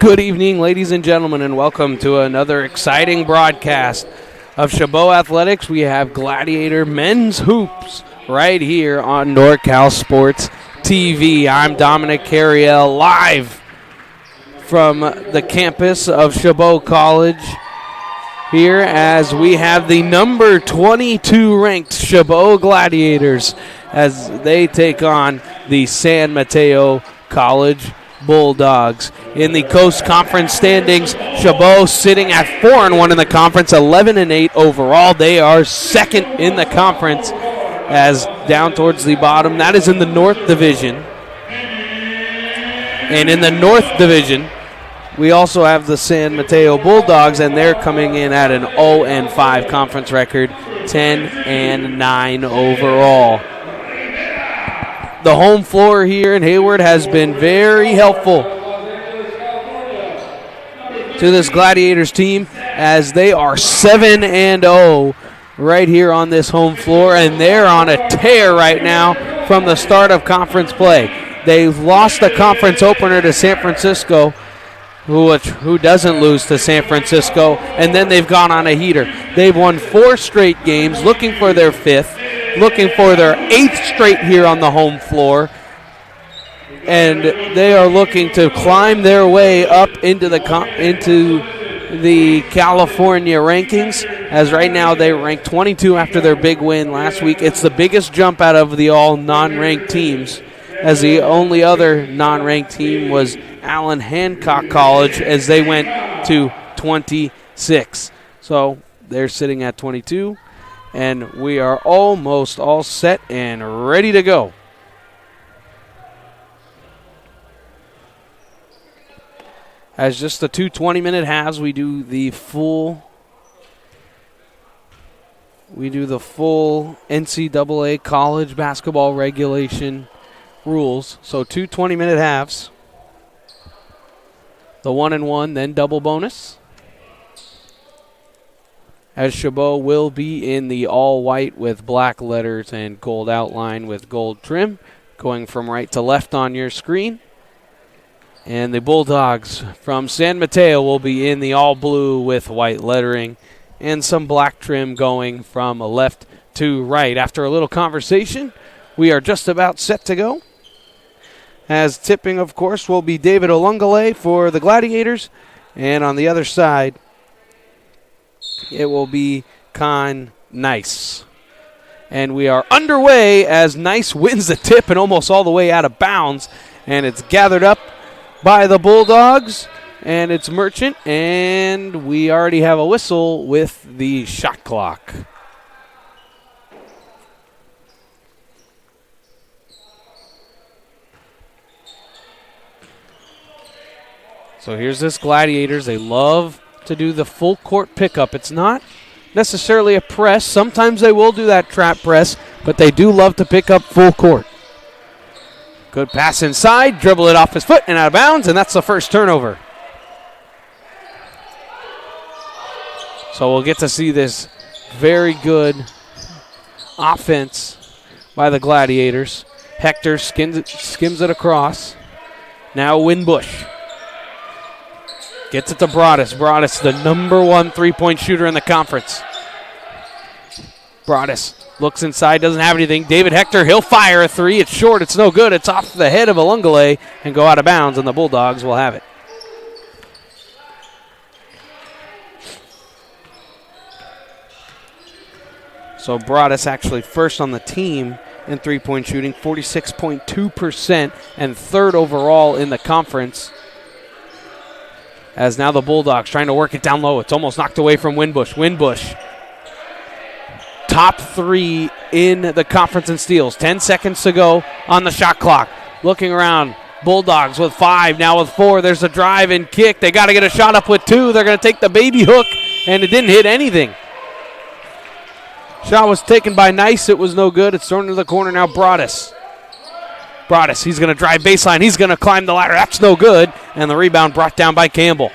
Good evening, ladies and gentlemen, and welcome to another exciting broadcast of Chabot Athletics. We have Gladiator Men's Hoops right here on NorCal Sports TV. I'm Dominic Carriel, live from the campus of Chabot College here as we have the number 22 ranked Chabot Gladiators as they take on the San Mateo College Bulldogs. In the Coast Conference standings, Chabot sitting at 4-1 in the conference, 11-8 overall. They are second in the conference as down towards the bottom. That is in the North Division. And in the North Division, we also have the San Mateo Bulldogs, and they're coming in at an 0-5 conference record, 10-9 overall. The home floor here in Hayward has been very helpful to this Gladiators team as they are 7-0 right here on this home floor, and they're on a tear right now from the start of conference play. They've lost the conference opener to San Francisco, who doesn't lose to San Francisco, and then they've gone on a heater. They've won 4 straight games, looking for their 5th. Looking for their 8th straight here on the home floor. And they are looking to climb their way up into the California rankings, as right now they rank 22 after their big win last week. It's the biggest jump out of the all non-ranked teams, as the only other non-ranked team was Allen Hancock College, as they went to 26. So they're sitting at 22. And we are almost all set and ready to go. As just the two 20-minute halves, we do the full NCAA college basketball regulation rules. So two 20-minute halves. The 1-and-1, then double bonus. As Chabot will be in the all-white with black letters and gold outline with gold trim, going from right to left on your screen. And the Bulldogs from San Mateo will be in the all-blue with white lettering and some black trim going from left to right. After a little conversation, we are just about set to go. As tipping, of course, will be David Olungale for the Gladiators. And on the other side, it will be Con Nice. And we are underway as Nice wins the tip and almost all the way out of bounds. And it's gathered up by the Bulldogs. And it's Merchant. And we already have a whistle with the shot clock. So here's this Gladiators. They love to do the full court pickup. It's not necessarily a press. Sometimes they will do that trap press, but they do love to pick up full court. Good pass inside, dribble it off his foot and out of bounds, and that's the first turnover. So we'll get to see this very good offense by the Gladiators. Hector skims it across. Now Winbush. Gets it to Broadus. Broadus, the number one three-point shooter in the conference. Broadus looks inside, doesn't have anything. David Hector, he'll fire a three. It's short, it's no good. It's off the head of Olungale and go out of bounds, and the Bulldogs will have it. So Broadus actually first on the team in three-point shooting, 46.2%, and third overall in the conference. As now the Bulldogs trying to work it down low. It's almost knocked away from Winbush. Winbush, top three in the conference in steals. 10 seconds to go on the shot clock. Looking around. Bulldogs with 5, now with 4. There's a drive and kick. They got to get a shot up with 2. They're going to take the baby hook, and it didn't hit anything. Shot was taken by Nice. It was no good. It's thrown to the corner now. Broadus, he's going to drive baseline. He's going to climb the ladder. That's no good. And the rebound brought down by Campbell.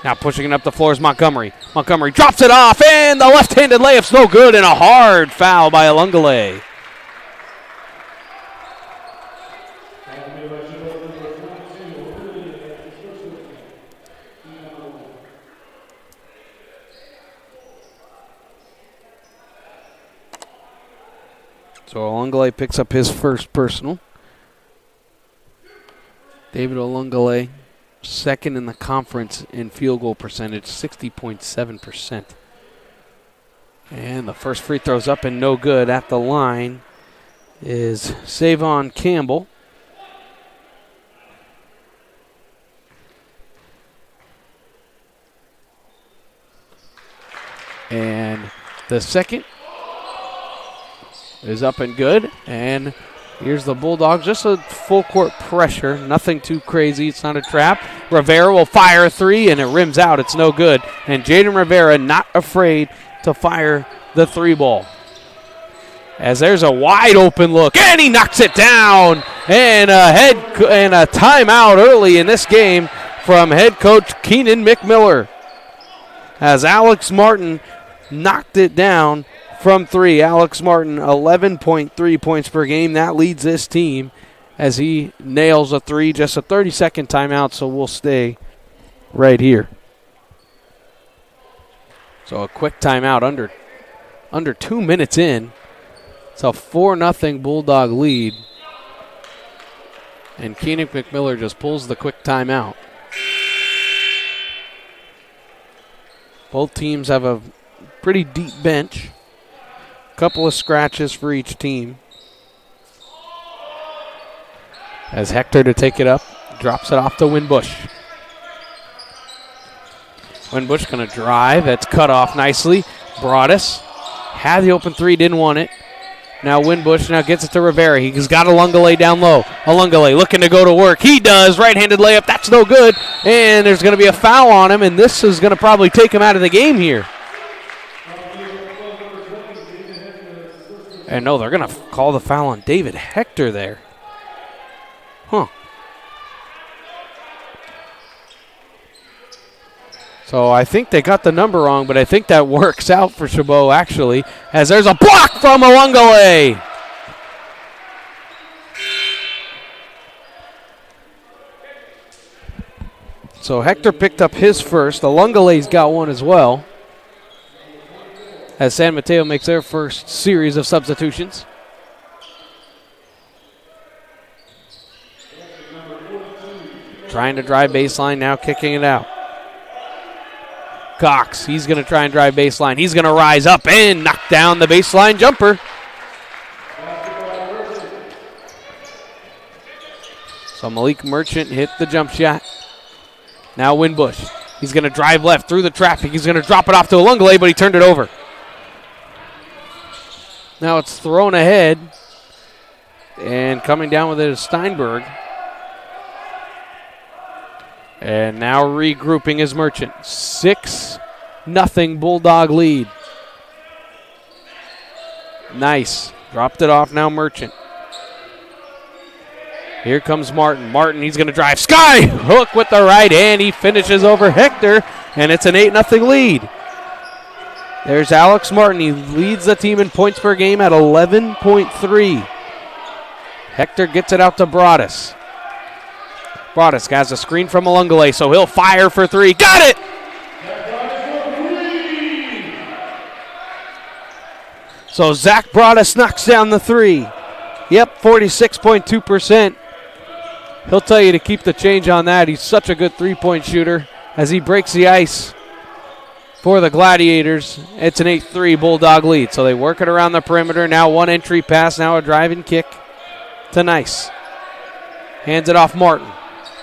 Now pushing it up the floor is Montgomery. Montgomery drops it off, and the left-handed layup's no good, and a hard foul by Olungale. So Olungale picks up his first personal. David Olungale, second in the conference in field goal percentage, 60.7%. And the first free throw's up and no good. At the line is Savon Campbell. And the second is up and good. And here's the Bulldogs. Just a full court pressure. Nothing too crazy. It's not a trap. Rivera will fire a three, and it rims out. It's no good. And Jaden Rivera not afraid to fire the three ball. As there's a wide open look, and he knocks it down. And a timeout early in this game from head coach Keenan McMiller. As Alex Martin knocked it down from 3. Alex Martin, 11.3 points per game. That leads this team as he nails a 3. Just a 30-second timeout, so we'll stay right here. So a quick timeout under 2 minutes in. It's a 4-0 Bulldog lead. And Keenan McMiller just pulls the quick timeout. Both teams have a pretty deep bench. Couple of scratches for each team. As Hector to take it up, drops it off to Winbush. Winbush going to drive. That's cut off nicely. Broadus Had the open three, didn't want it. Now Winbush now gets it to Rivera. He's got Alungale down low. Alungale looking to go to work. He does. Right-handed layup. That's no good. And there's going to be a foul on him, and this is going to probably take him out of the game here. And no, they're going to call the foul on David Hector there. Huh. So I think they got the number wrong, but I think that works out for Chabot, actually, as there's a block from Alungale. So Hector picked up his first. Alungale's got one as well, as San Mateo makes their first series of substitutions. Trying to drive baseline, now kicking it out. Cox, he's going to try and drive baseline. He's going to rise up and knock down the baseline jumper. So Malik Merchant hit the jump shot. Now Winbush. He's going to drive left through the traffic. He's going to drop it off to Alungale, but he turned it over. Now it's thrown ahead. And coming down with it is Steinberg. And now regrouping is Merchant. 6-0 Bulldog lead. Nice. Dropped it off now, Merchant. Here comes Martin. Martin, he's going to drive. Sky hook with the right hand. He finishes over Hector, and it's an 8-0 lead. There's Alex Martin. He leads the team in points per game at 11.3. Hector gets it out to Broadus. Broadus has a screen from Alungale, so he'll fire for three. Got it! So Zach Broadus knocks down the three. Yep, 46.2%. He'll tell you to keep the change on that. He's such a good three-point shooter as he breaks the ice for the Gladiators. It's an 8-3 Bulldog lead. So they work it around the perimeter. Now one entry pass, now a driving kick to Nice. Hands it off Martin.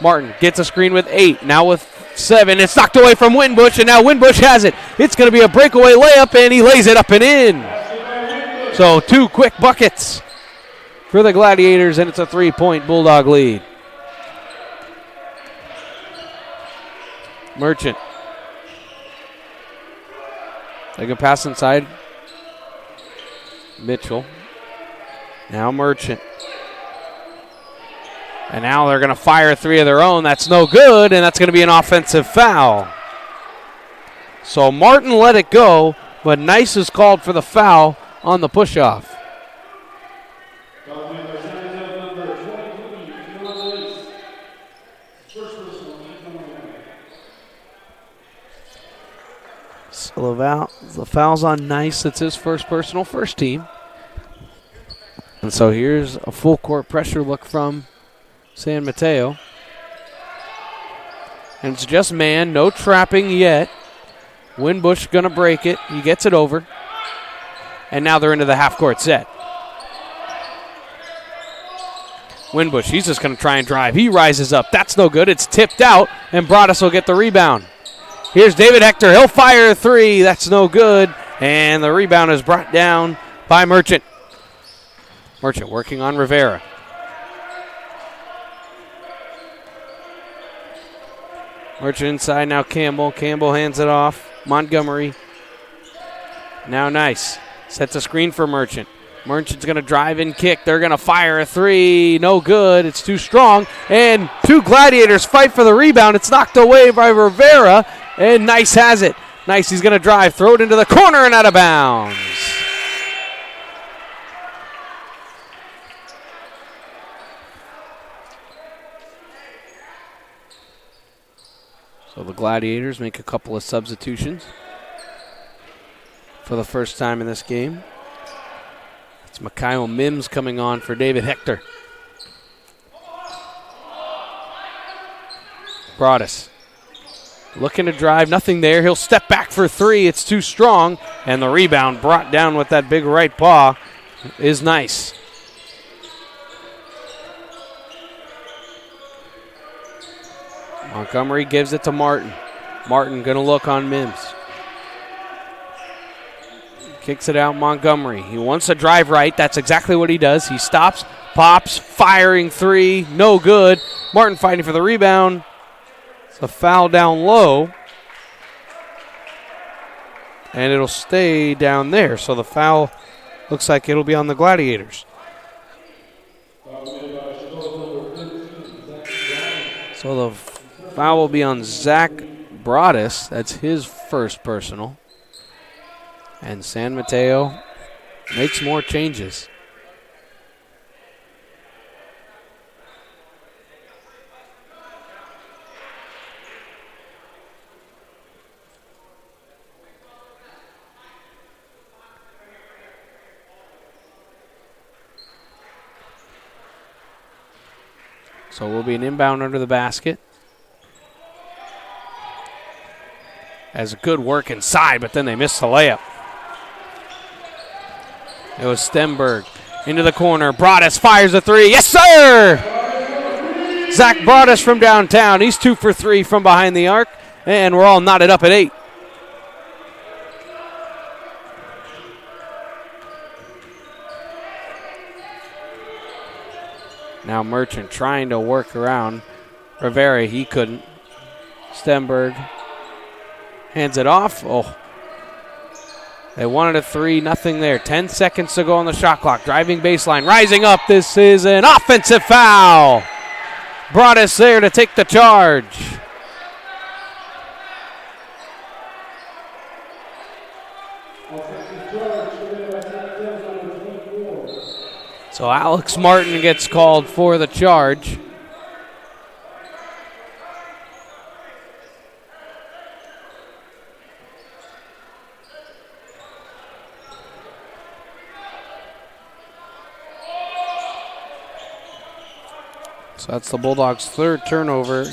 Martin gets a screen with 8. Now with 7. It's knocked away from Winbush, and now Winbush has it. It's going to be a breakaway layup, and he lays it up and in. So 2 quick buckets for the Gladiators, and it's a 3-point Bulldog lead. Merchant. They can pass inside. Mitchell. Now Merchant. And now they're going to fire 3 of their own. That's no good, and that's going to be an offensive foul. So Martin let it go, but Nice is called for the foul on the push-off. So the foul's on Nice. It's his first personal, first team. And so here's a full court pressure look from San Mateo. And it's just man, no trapping yet. Winbush gonna break it. He gets it over. And now they're into the half-court set. Winbush, he's just gonna try and drive. He rises up. That's no good. It's tipped out, and Broadus will get the rebound. Here's David Hector. He'll fire a 3. That's no good. And the rebound is brought down by Merchant. Merchant working on Rivera. Merchant inside, now Campbell. Campbell hands it off. Montgomery. Now Nice. Sets a screen for Merchant. Merchant's going to drive and kick. They're going to fire a 3. No good. It's too strong. And 2 Gladiators fight for the rebound. It's knocked away by Rivera. And Nice has it. Nice, he's going to drive. Throw it into the corner and out of bounds. So the Gladiators make a couple of substitutions for the first time in this game. It's Mikhail Mims coming on for David Hector. Broadus looking to drive, nothing there. He'll step back for 3. It's too strong, and the rebound brought down with that big right paw is Nice. Montgomery gives it to Martin. Martin going to look on Mims. Kicks it out Montgomery. He wants to drive right. That's exactly what he does. He stops, pops, firing three. No good. Martin fighting for the rebound. It's a foul down low. And it'll stay down there. So the foul looks like it'll be on the Gladiators. So the foul will be on Zach Broadus. That's his first personal. And San Mateo makes more changes. So we'll be an inbound under the basket. As a good work inside, but then they missed the layup. It was Stenberg into the corner. Broadus fires a three. Yes, sir! Zach Broadus from downtown. He's 2 for 3 from behind the arc, and we're all knotted up at 8. Now Merchant trying to work around Rivera. He couldn't. Stenberg hands it off. Oh. They wanted a three, nothing there. 10 seconds to go on the shot clock. Driving baseline, rising up. This is an offensive foul. Broadus there to take the charge. So Alex Martin gets called for the charge. So that's the Bulldogs' third turnover.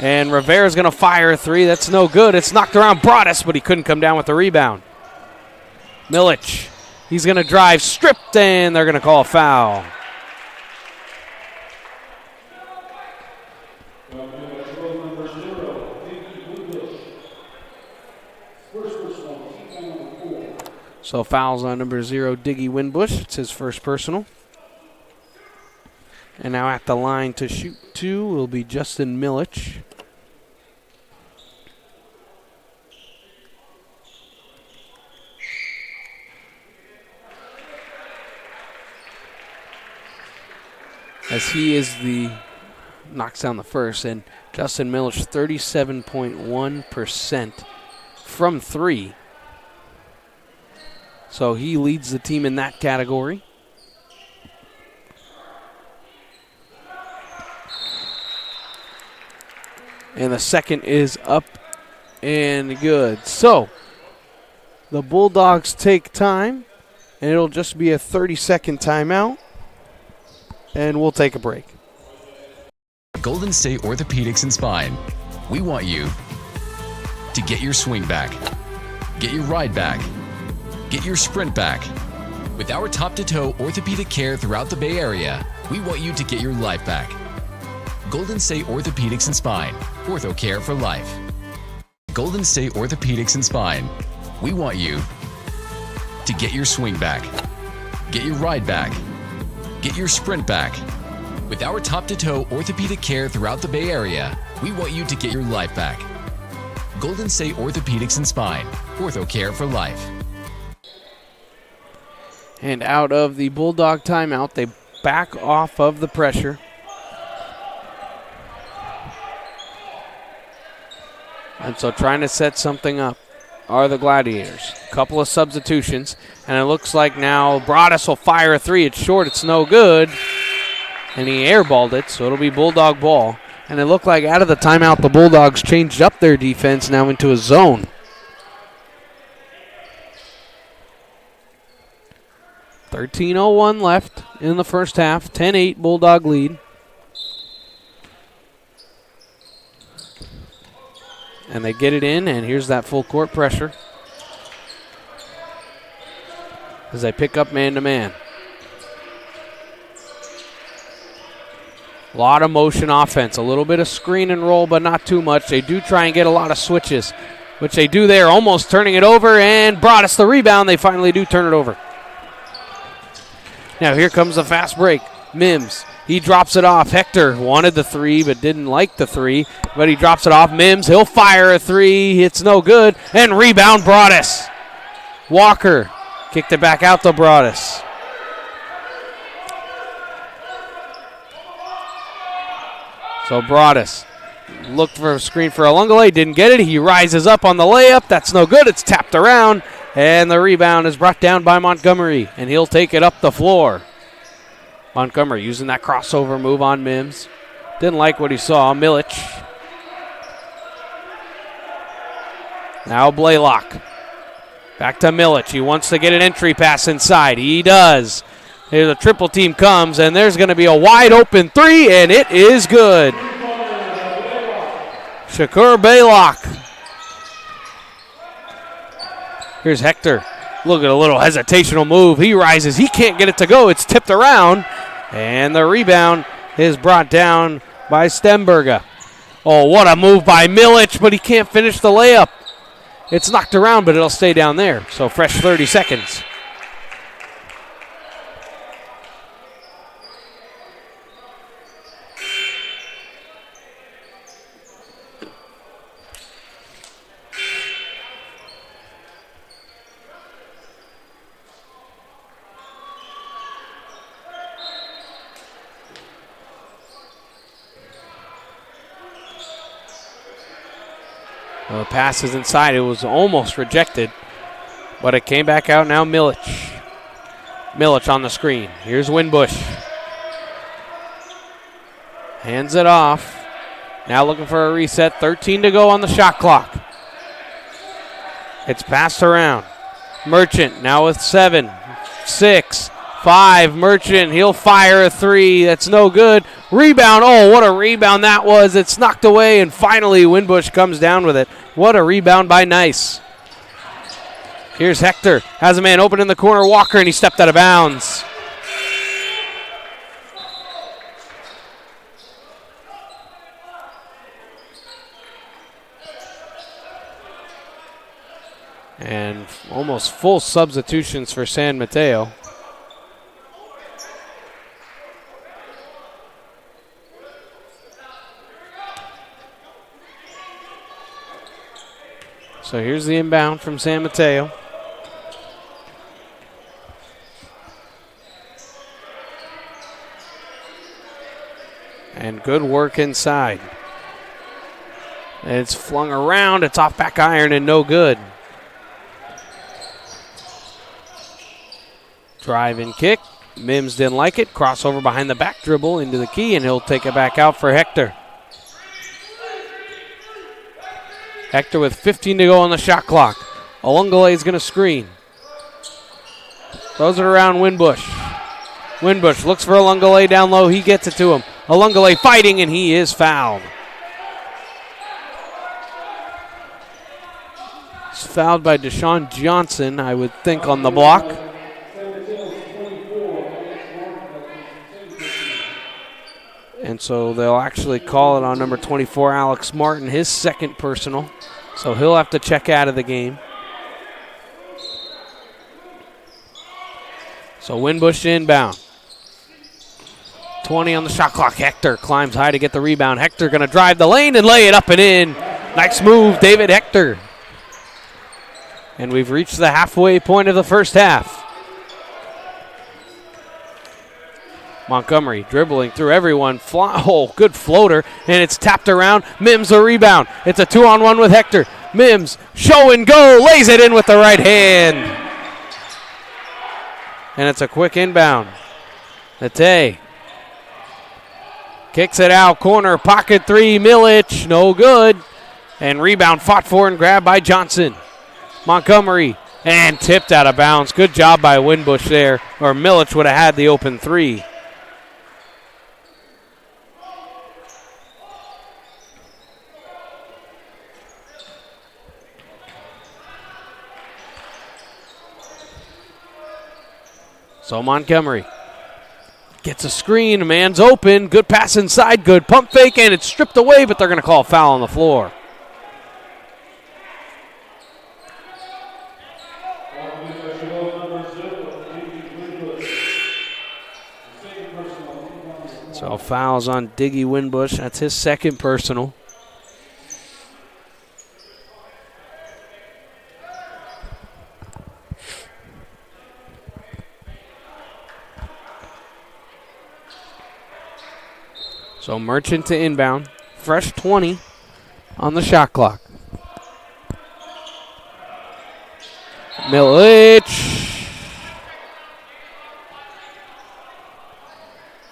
And Rivera's going to fire a three. That's no good. It's knocked around Broadus, but he couldn't come down with the rebound. Milic, he's going to drive, stripped, and they're going to call a foul. So fouls on number 0, Diggy Winbush. It's his first personal. And now at the line to shoot 2 will be Justin Milic. As he knocks down the first, and Justin Milic 37.1% from 3. So he leads the team in that category. And the second is up and good. So the Bulldogs take time, and it'll just be a 30-second timeout, and we'll take a break. Golden State Orthopedics and Spine. We want you to get your swing back, get your ride back, get your sprint back. With our top-to-toe orthopedic care throughout the Bay Area, we want you to get your life back. Golden State Orthopedics and Spine. Ortho care for life. Golden State Orthopedics and Spine. We want you to get your swing back, get your ride back, get your sprint back. With our top-to-toe orthopedic care throughout the Bay Area, we want you to get your life back. Golden State Orthopedics and Spine. Ortho care for life. And out of the Bulldog timeout, they back off of the pressure. And so trying to set something up are the Gladiators. A couple of substitutions, and it looks like now Broadus will fire a three. It's short, it's no good. And he airballed it, so it'll be Bulldog ball. And it looked like out of the timeout, the Bulldogs changed up their defense now into a zone. .13:01 left in the first half. 10-8 Bulldog lead. And they get it in, and here's that full court pressure as they pick up man-to-man. A lot of motion offense, a little bit of screen and roll, but not too much. They do try and get a lot of switches. which they do there, almost turning it over, and Broadus the rebound. They finally do turn it over. Now here comes the fast break. Mims, he drops it off. Hector wanted the three but didn't like the three, but he drops it off. Mims, he'll fire a three. It's no good, and rebound Broadus. Walker kicked it back out to Broadus. So Broadus looked for a screen for Alungale, didn't get it. He rises up on the layup. That's no good. It's tapped around, and the rebound is brought down by Montgomery, and he'll take it up the floor. Montgomery using that crossover move on Mims. Didn't like what he saw. Milic. Now Blaylock. Back to Milic. He wants to get an entry pass inside. He does. Here the triple team comes, and there's going to be a wide open three, and it is good. Shakur Blaylock. Here's Hector. Look at a little hesitational move. He rises. He can't get it to go. It's tipped around, and the rebound is brought down by Stemberga. Oh, what a move by Milic, but he can't finish the layup. It's knocked around, but it'll stay down there. So fresh 30 seconds. The pass is inside. It was almost rejected, but it came back out now. Milic. Milic on the screen. Here's Winbush. Hands it off. Now looking for a reset. 13 to go on the shot clock. It's passed around. Merchant now with 7, 6, 5. Merchant, he'll fire a three. That's no good. Rebound. Oh, what a rebound that was. It's knocked away, and finally Winbush comes down with it. What a rebound by Nice. Here's Hector. Has a man open in the corner. Walker, and he stepped out of bounds. And almost full substitutions for San Mateo. So here's the inbound from San Mateo. And good work inside. It's flung around. It's off back iron and no good. Drive and kick. Mims didn't like it. Crossover behind the back dribble into the key, and he'll take it back out for Hector. Hector with 15 to go on the shot clock. Alungale is going to screen. Throws it around Winbush. Winbush looks for Alungale down low. He gets it to him. Alungale fighting, and he is fouled. It's fouled by Deshaun Johnson, I would think, on the block. And so they'll actually call it on number 24, Alex Martin, his second personal. So he'll have to check out of the game. So Winbush inbound. 20 on the shot clock. Hector climbs high to get the rebound. Hector going to drive the lane and lay it up and in. Nice move, David Hector. And we've reached the halfway point of the first half. Montgomery dribbling through everyone. Oh, good floater, and it's tapped around. Mims a rebound. It's a 2-on-1 with Hector. Mims, show and go, lays it in with the right hand. And it's a quick inbound. Mateo kicks it out, corner, pocket three, Milic, no good. And rebound fought for and grabbed by Johnson. Montgomery, and tipped out of bounds. Good job by Winbush there, or Milic would have had the open three. So Montgomery gets a screen, a man's open, good pass inside, good pump fake, and it's stripped away, but they're going to call a foul on the floor. So fouls on Diggy Winbush. That's his second personal. So Merchant to inbound. Fresh 20 on the shot clock. Milic.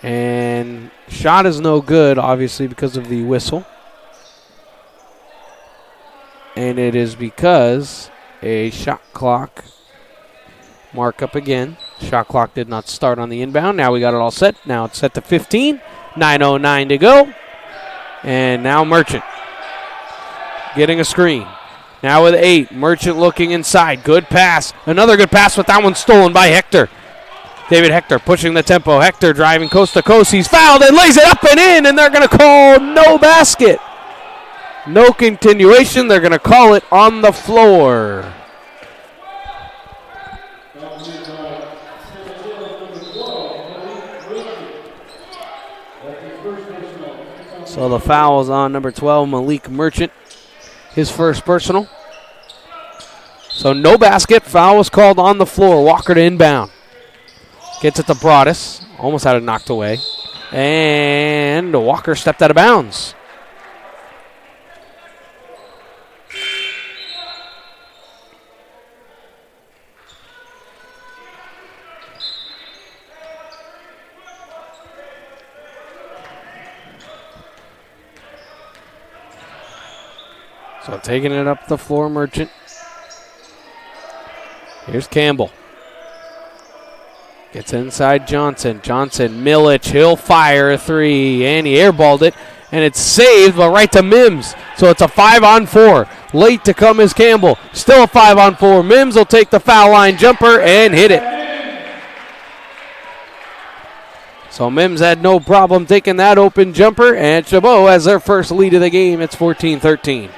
And shot is no good, obviously, because of the whistle. And it is because a shot clock markup again. Shot clock did not start on the inbound. Now we got it all set. Now it's set to 15. 9:09 to go. And now Merchant getting a screen. Now with 8. Merchant looking inside. Good pass. Another good pass, but that one stolen by Hector. David Hector pushing the tempo. Hector driving coast to coast. He's fouled and lays it up and in, and they're going to call no basket. No continuation. They're going to call it on the floor. So the foul is on number 12, Malik Merchant. His first personal. So no basket. Foul was called on the floor. Walker to inbound. Gets it to Broadus. Almost had it knocked away. And Walker stepped out of bounds. So taking it up the floor, Merchant. Here's Campbell. Gets inside Johnson. Johnson, Milic, he'll fire a three. And he airballed it. And it's saved, but right to Mims. So it's a 5-on-4. Late to come is Campbell. Still a 5-on-4. Mims will take the foul line jumper and hit it. So Mims had no problem taking that open jumper. And Chabot has their first lead of the game. It's 14-13.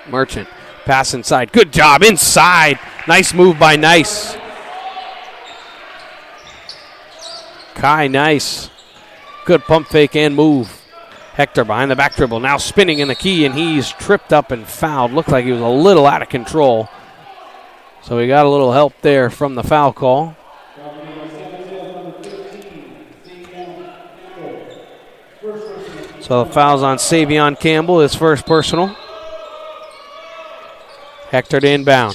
Merchant, pass inside. Good job inside. Nice move by Nice. Kai Nice. Good pump fake and move. Hector behind the back dribble. Now spinning in the key, and he's tripped up and fouled. Looked like he was a little out of control. So we got a little help there from the foul call. So the foul's on Savion Campbell, his first personal. Hector to inbound.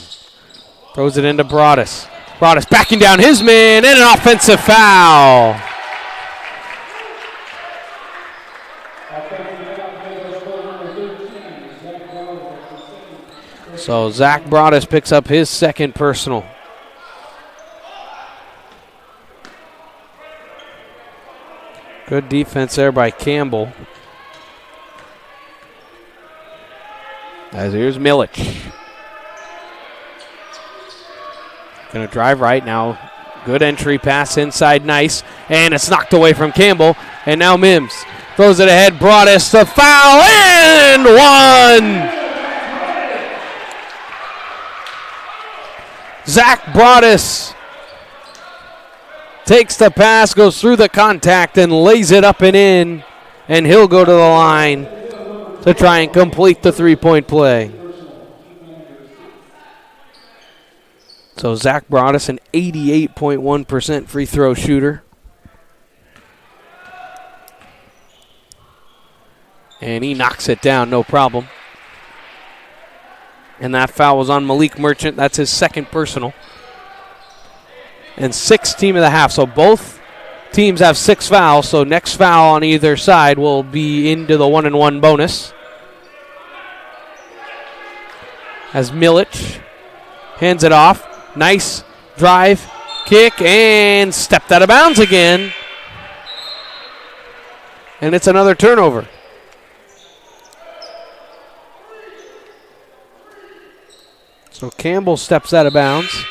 Throws it into Broadus. Broadus backing down his man, and an offensive foul. So Zach Broadus picks up his second personal. Good defense there by Campbell. As here's Milic. Going to drive right now. Good entry pass inside, Nice. And it's knocked away from Campbell. And now Mims throws it ahead. Broadus, the foul, and one. Zach Broadus takes the pass, goes through the contact, and lays it up and in. And he'll go to the line to try and complete the three-point play. So Zach Broadus, an 88.1% free throw shooter. And he knocks it down, no problem. And that foul was on Malik Merchant. That's his second personal. And 6 team of the half. So both teams have 6 fouls. So next foul on either side will be into the 1-and-1 bonus. As Milic hands it off. Nice drive, kick, and stepped out of bounds again. And it's another turnover. So Campbell steps out of bounds.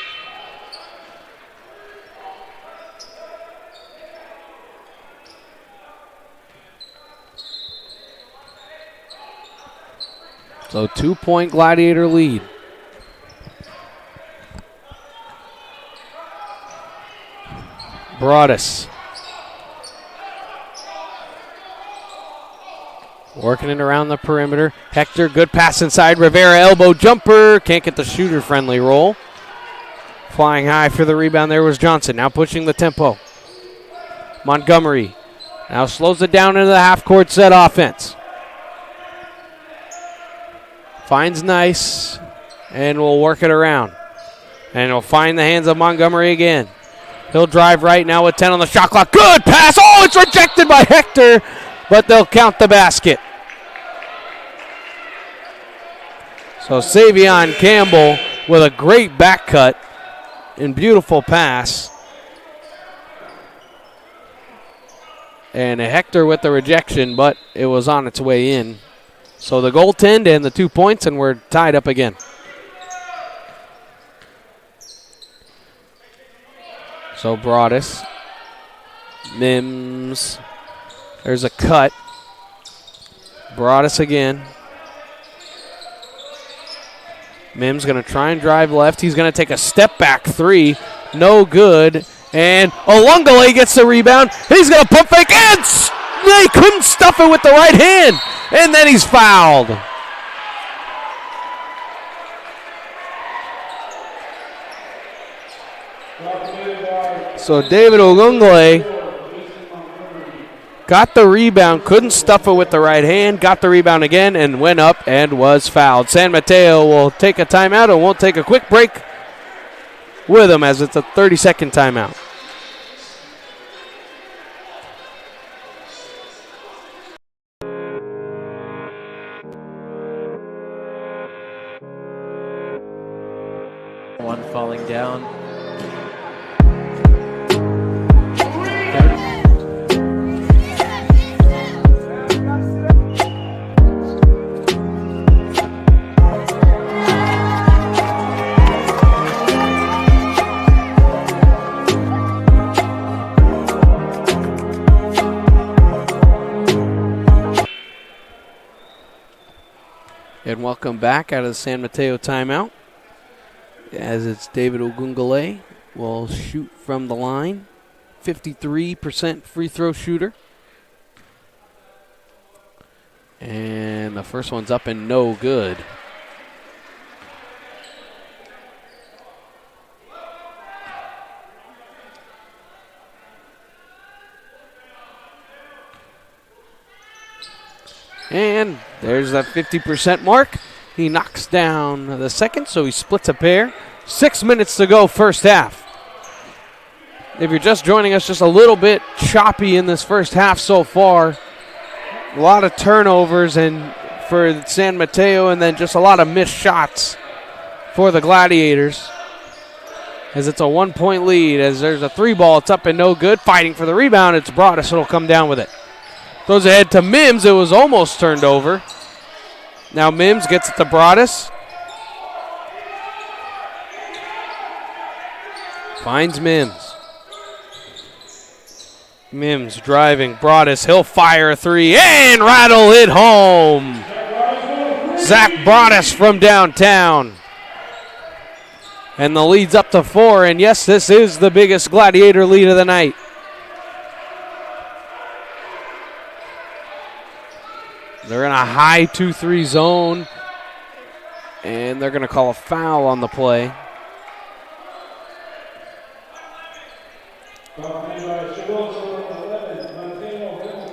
So 2-point Gladiator lead. Broadus. Working it around the perimeter. Hector, good pass inside. Rivera, elbow jumper. Can't get the shooter-friendly roll. Flying high for the rebound there was Johnson. Now pushing the tempo. Montgomery now slows it down into the half-court set offense. Finds Nice and will work it around. And he'll find the hands of Montgomery again. He'll drive right now with 10 on the shot clock. Good pass. Oh, it's rejected by Hector, but they'll count the basket. So Savion Campbell with a great back cut and beautiful pass. And Hector with the rejection, but it was on its way in. So the goaltend and the 2 points, and we're tied up again. So Broadus, Mims, there's a cut. Broadus again. Mims going to try and drive left. He's going to take a step back three. No good. And Olungale gets the rebound. He's going to pump fake. And they couldn't stuff it with the right hand. And then he's fouled. So David Olungale got the rebound, couldn't stuff it with the right hand, got the rebound again, and went up and was fouled. San Mateo will take a timeout and won't take a quick break with him as it's a 30-second timeout. One falling down. And welcome back out of the San Mateo timeout. As it's David Ogungale will shoot from the line. 53% free throw shooter. And the first one's up and no good. And there's that 50% mark. He knocks down the second, so he splits a pair. 6 minutes to go, first half. If you're just joining us, just a little bit choppy in this first half so far. A lot of turnovers and for San Mateo, and then just a lot of missed shots for the Gladiators. As it's a 1-point lead, as there's a three ball, it's up and no good. Fighting for the rebound, it's Broadus, it'll come down with it. Goes ahead to Mims. It was almost turned over. Now Mims gets it to Broadus. Finds Mims. Mims driving. Broadus, he'll fire a three and rattle it home. Zach Broadus from downtown. And the lead's up to 4. And yes, this is the biggest Gladiator lead of the night. They're in a high 2-3 zone, and they're going to call a foul on the play.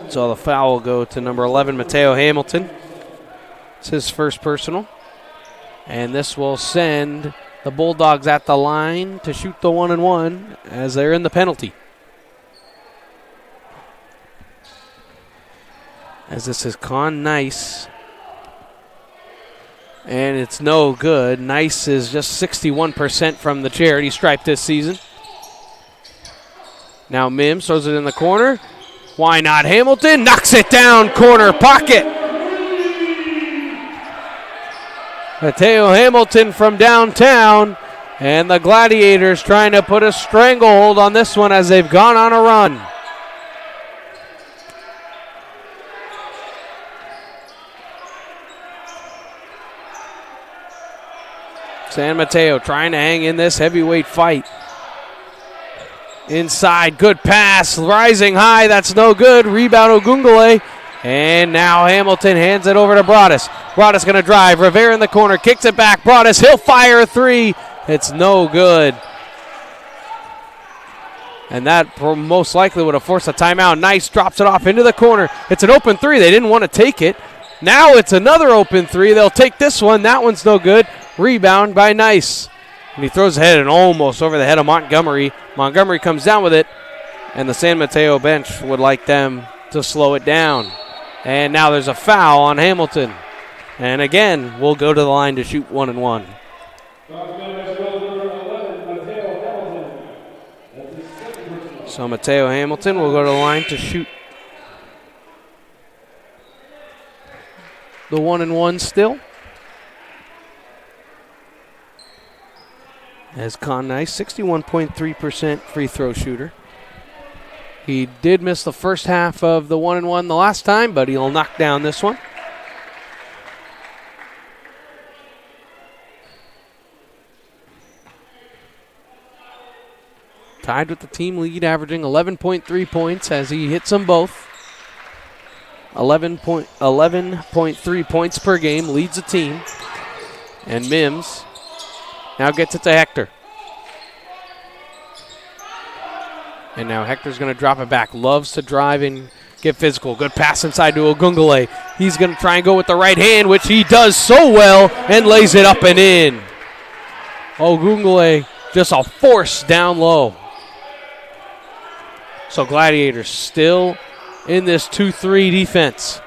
So the foul will go to number 11, Mateo Hamilton. It's his first personal. And this will send the Bulldogs at the line to shoot the 1-and-1 as they're in the penalty. As this is Con Nice. And it's no good. Nice is just 61% from the charity stripe this season. Now Mims throws it in the corner. Why not Hamilton? Knocks it down, corner pocket. Mateo Hamilton from downtown. And the Gladiators trying to put a stranglehold on this one as they've gone on a run. San Mateo trying to hang in this heavyweight fight. Inside, good pass, rising high, that's no good. Rebound Ogungale. And now Hamilton hands it over to Broadus. Broadus going to drive. Rivera in the corner, kicks it back. Broadus, he'll fire a three. It's no good. And that most likely would have forced a timeout. Nice drops it off into the corner. It's an open three. They didn't want to take it. Now it's another open three. They'll take this one. That one's no good. Rebound by Nice. And he throws ahead and almost over the head of Montgomery. Montgomery comes down with it. And the San Mateo bench would like them to slow it down. And now there's a foul on Hamilton. And again, we'll go to the line to shoot 1 and 1. So Mateo Hamilton will go to the line to shoot the 1 and 1 still. As Con Nice, 61.3% free throw shooter. He did miss the first half of the 1 and 1 the last time, but he'll knock down this one. Tied with the team lead, averaging 11.3 points as he hits them both. 11.3 points per game, leads the team. And Mims now gets it to Hector. And now Hector's going to drop it back. Loves to drive and get physical. Good pass inside to Ogungale. He's going to try and go with the right hand, which he does so well, and lays it up and in. Ogungale just a force down low. So Gladiators still in this 2-3 defense.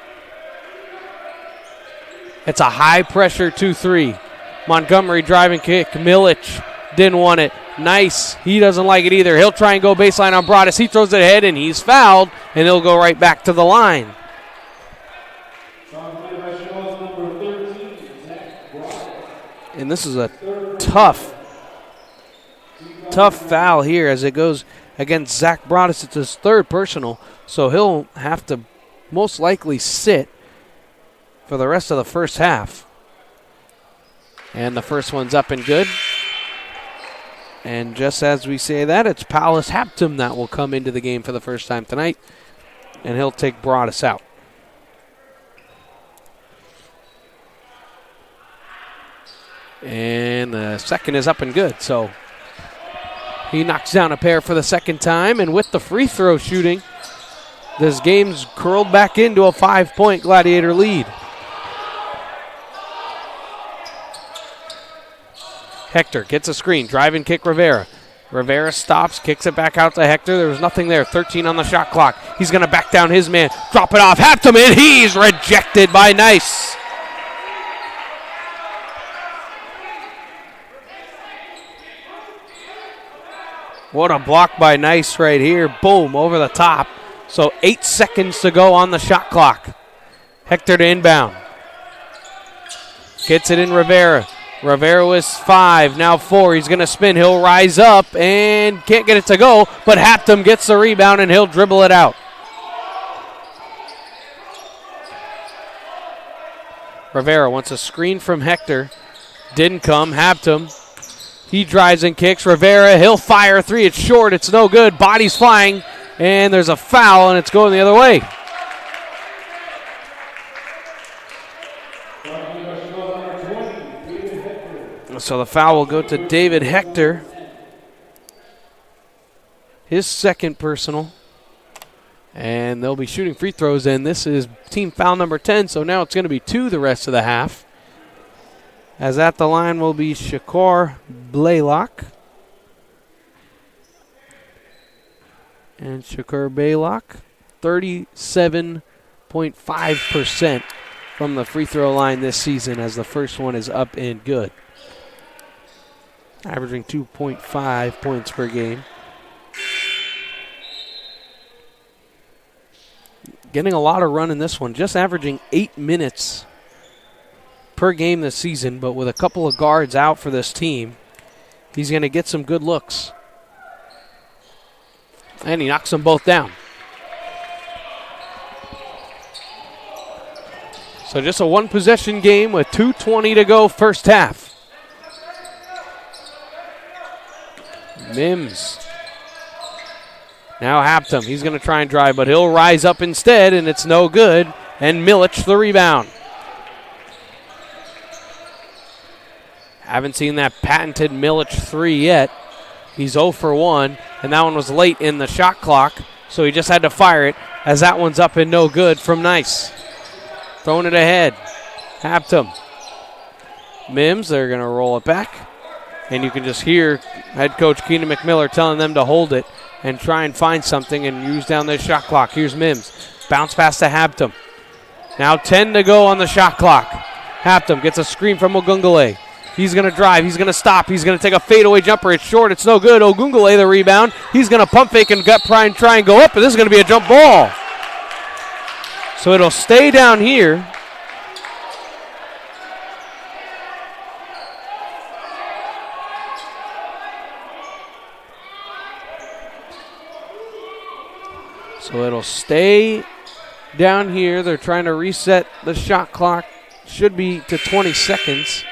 It's a high-pressure 2-3. Montgomery driving kick. Milic didn't want it. Nice. He doesn't like it either. He'll try and go baseline on Broadus. He throws it ahead, and he's fouled, and he'll go right back to the line. And this is a tough foul here as it goes against Zach Broadus. It's his third personal, so he'll have to most likely sit for the rest of the first half. And the first one's up and good. And just as we say that, it's Paulus Haptum that will come into the game for the first time tonight. And he'll take Broadus out. And the second is up and good. So he knocks down a pair for the second time. And with the free throw shooting, this game's curled back into a 5-point Gladiator lead. Hector gets a screen, drive and kick Rivera. Rivera stops, kicks it back out to Hector. There was nothing there, 13 on the shot clock. He's going to back down his man, drop it off, Haptum, and he's rejected by Nice. What a block by Nice right here. Boom, over the top. So 8 seconds to go on the shot clock. Hector to inbound. Gets it in Rivera. Rivera was 5, now 4. He's going to spin. He'll rise up and can't get it to go, but Haptum gets the rebound and he'll dribble it out. Rivera wants a screen from Hector. Didn't come. Haptum. He drives and kicks. Rivera, he'll fire a 3. It's short. It's no good. Body's flying, and there's a foul, and it's going the other way. So the foul will go to David Hector. His second personal. And they'll be shooting free throws, and this is team foul number 10, so now it's going to be 2 the rest of the half. As at the line will be Shakur Blaylock. And Shakur Blaylock, 37.5% from the free throw line this season, as the first one is up and good. Averaging 2.5 points per game. Getting a lot of run in this one, just averaging 8 minutes per game this season, but with a couple of guards out for this team, he's going to get some good looks. And he knocks them both down. So just a one-possession game with 2:20 to go first half. Now Haptum, he's going to try and drive, but he'll rise up instead, and it's no good. And Milic the rebound. Haven't seen that patented Milic 3 yet. He's 0 for 1, and that one was late in the shot clock, so he just had to fire it as that one's up and no good from Nice. Throwing it ahead. Haptum. Mims, they're going to roll it back. And you can just hear head coach Keenan McMiller telling them to hold it and try and find something and use down their shot clock. Here's Mims. Bounce pass to Haptum. Now 10 to go on the shot clock. Haptum gets a screen from Ogungale. He's going to drive. He's going to stop. He's going to take a fadeaway jumper. It's short. It's no good. Ogungale the rebound. He's going to pump fake and gut try and go up, but this is going to be a jump ball. So it'll stay down here. So it'll stay down here. They're trying to reset the shot clock. Should be to 20 seconds.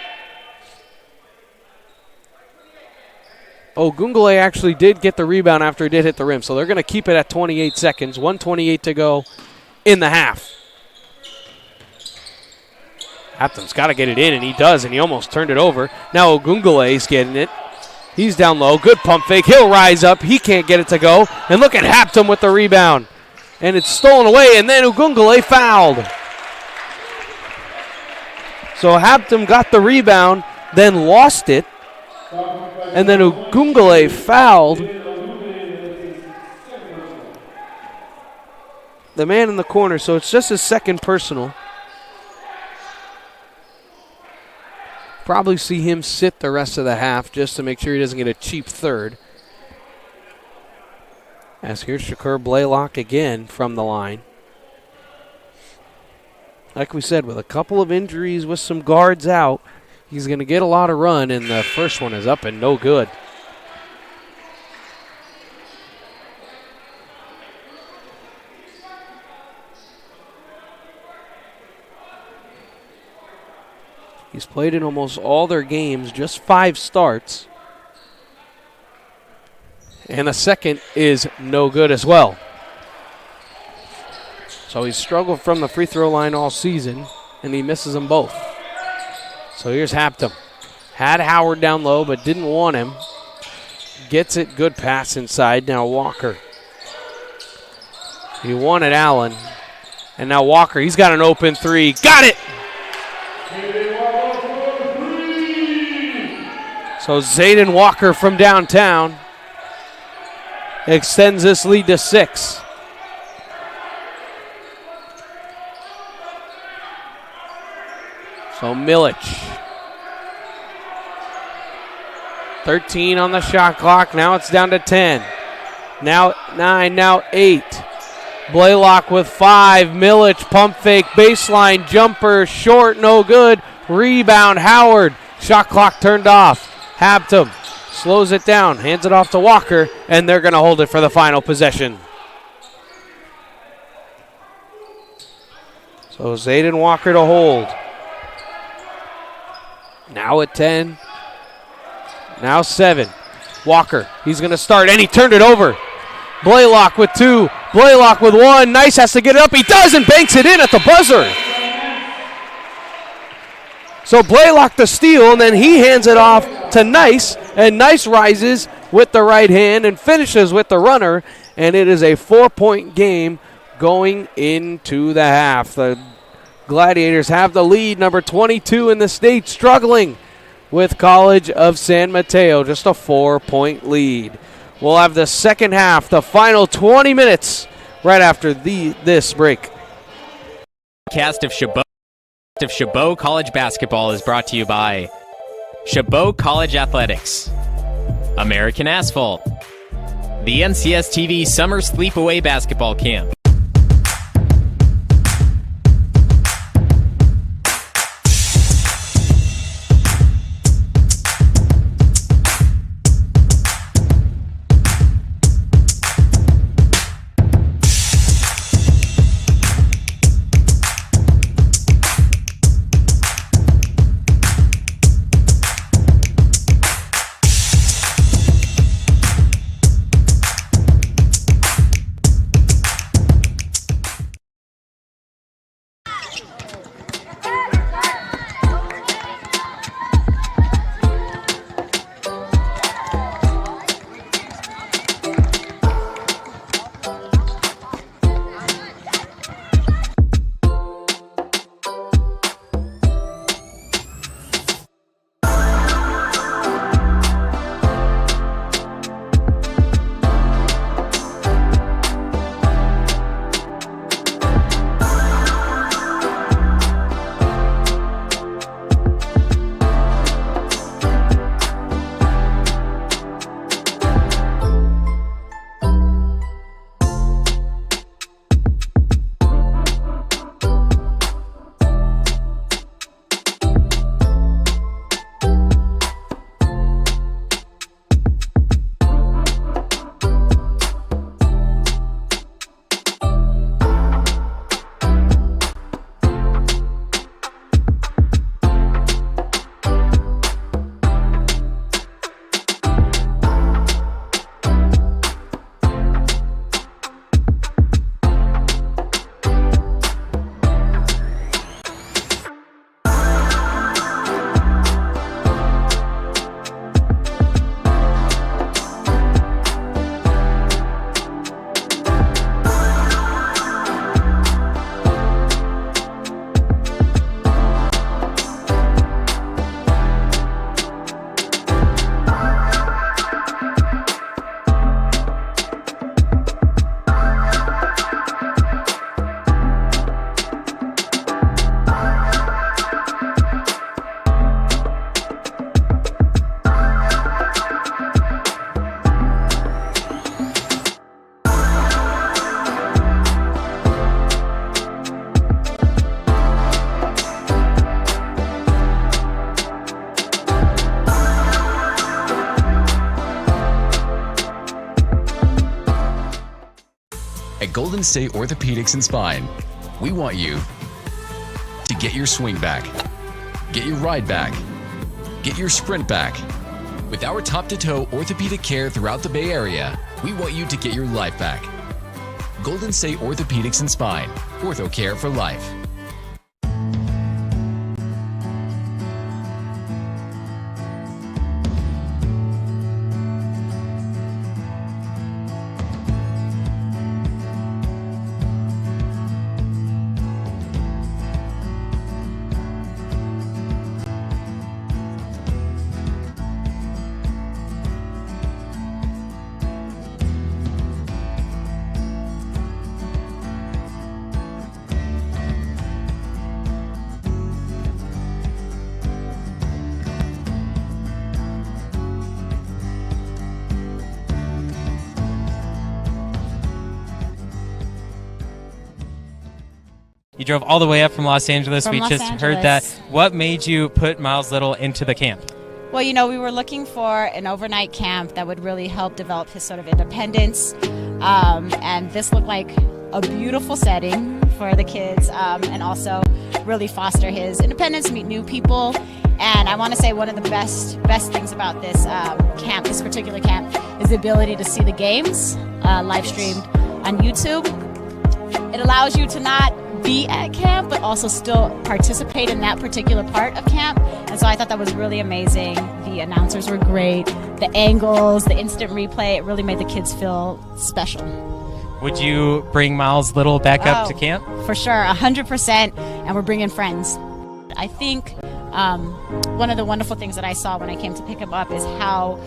Ogungale actually did get the rebound after he did hit the rim, so they're going to keep it at 28 seconds. 1:28 to go in the half. Haptum's got to get it in, and he does, and he almost turned it over. Now Ogungale's getting it. He's down low. Good pump fake. He'll rise up. He can't get it to go. And look at Haptum with the rebound. And it's stolen away, and then Ogungale fouled. So Haptum got the rebound, then lost it. And then Ogungale fouled the man in the corner, so it's just his second personal. Probably see him sit the rest of the half just to make sure he doesn't get a cheap third. As here's Shakur Blaylock again from the line. Like we said, with a couple of injuries with some guards out, he's going to get a lot of run, and the first one is up and no good. He's played in almost all their games, just 5 starts. And the second is no good as well. So he's struggled from the free throw line all season, and he misses them both. So here's Haptum. Had Howard down low, but didn't want him. Gets it, good pass inside. Now Walker. He wanted Allen. And now Walker, he's got an open 3. Got it! So Zayden Walker from downtown extends this lead to 6. So Milic. 13 on the shot clock. Now it's down to 10. Now 9, now 8. Blaylock with 5. Milic, pump fake, baseline jumper, short, no good. Rebound, Howard. Shot clock turned off. Haptum slows it down, hands it off to Walker, and they're going to hold it for the final possession. So Zayden Walker to hold. Now at 10. Now 7. Walker, he's going to start, and he turned it over. Blaylock with 2. Blaylock with 1. Nice has to get it up. He does and banks it in at the buzzer. So Blaylock the steal, and then he hands it off to Nice, and Nice rises with the right hand and finishes with the runner, and it is a 4-point game going into the half. The Gladiators have the lead, number 22 in the state, struggling with College of San Mateo, just a 4-point lead. We'll have the second half, the final 20 minutes, right after this break. Cast of Chabot College Basketball is brought to you by Chabot College Athletics, American Asphalt, the NCS TV Summer Sleepaway Basketball Camp, Golden State Orthopedics and Spine. We want you to get your swing back, get your ride back, get your sprint back. With our top-to-toe orthopedic care throughout the Bay Area, we want you to get your life back. Golden State Orthopedics and Spine. Ortho care for life. You drove all the way up from Los Angeles. From we Los just Angeles. heard that. What made you put Miles Little into the camp? Well, we were looking for an overnight camp that would really help develop his sort of independence. And this looked like a beautiful setting for the kids, and also really foster his independence, meet new people. And I want to say one of the best things about this camp, this particular camp, is the ability to see the games live streamed on YouTube. It allows you to not be at camp, but also still participate in that particular part of camp. And so I thought that was really amazing. The announcers were great. The angles, the instant replay, it really made the kids feel special. Would you bring Miles Little back up to camp? For sure, 100%. And we're bringing friends. I think one of the wonderful things that I saw when I came to pick him up is how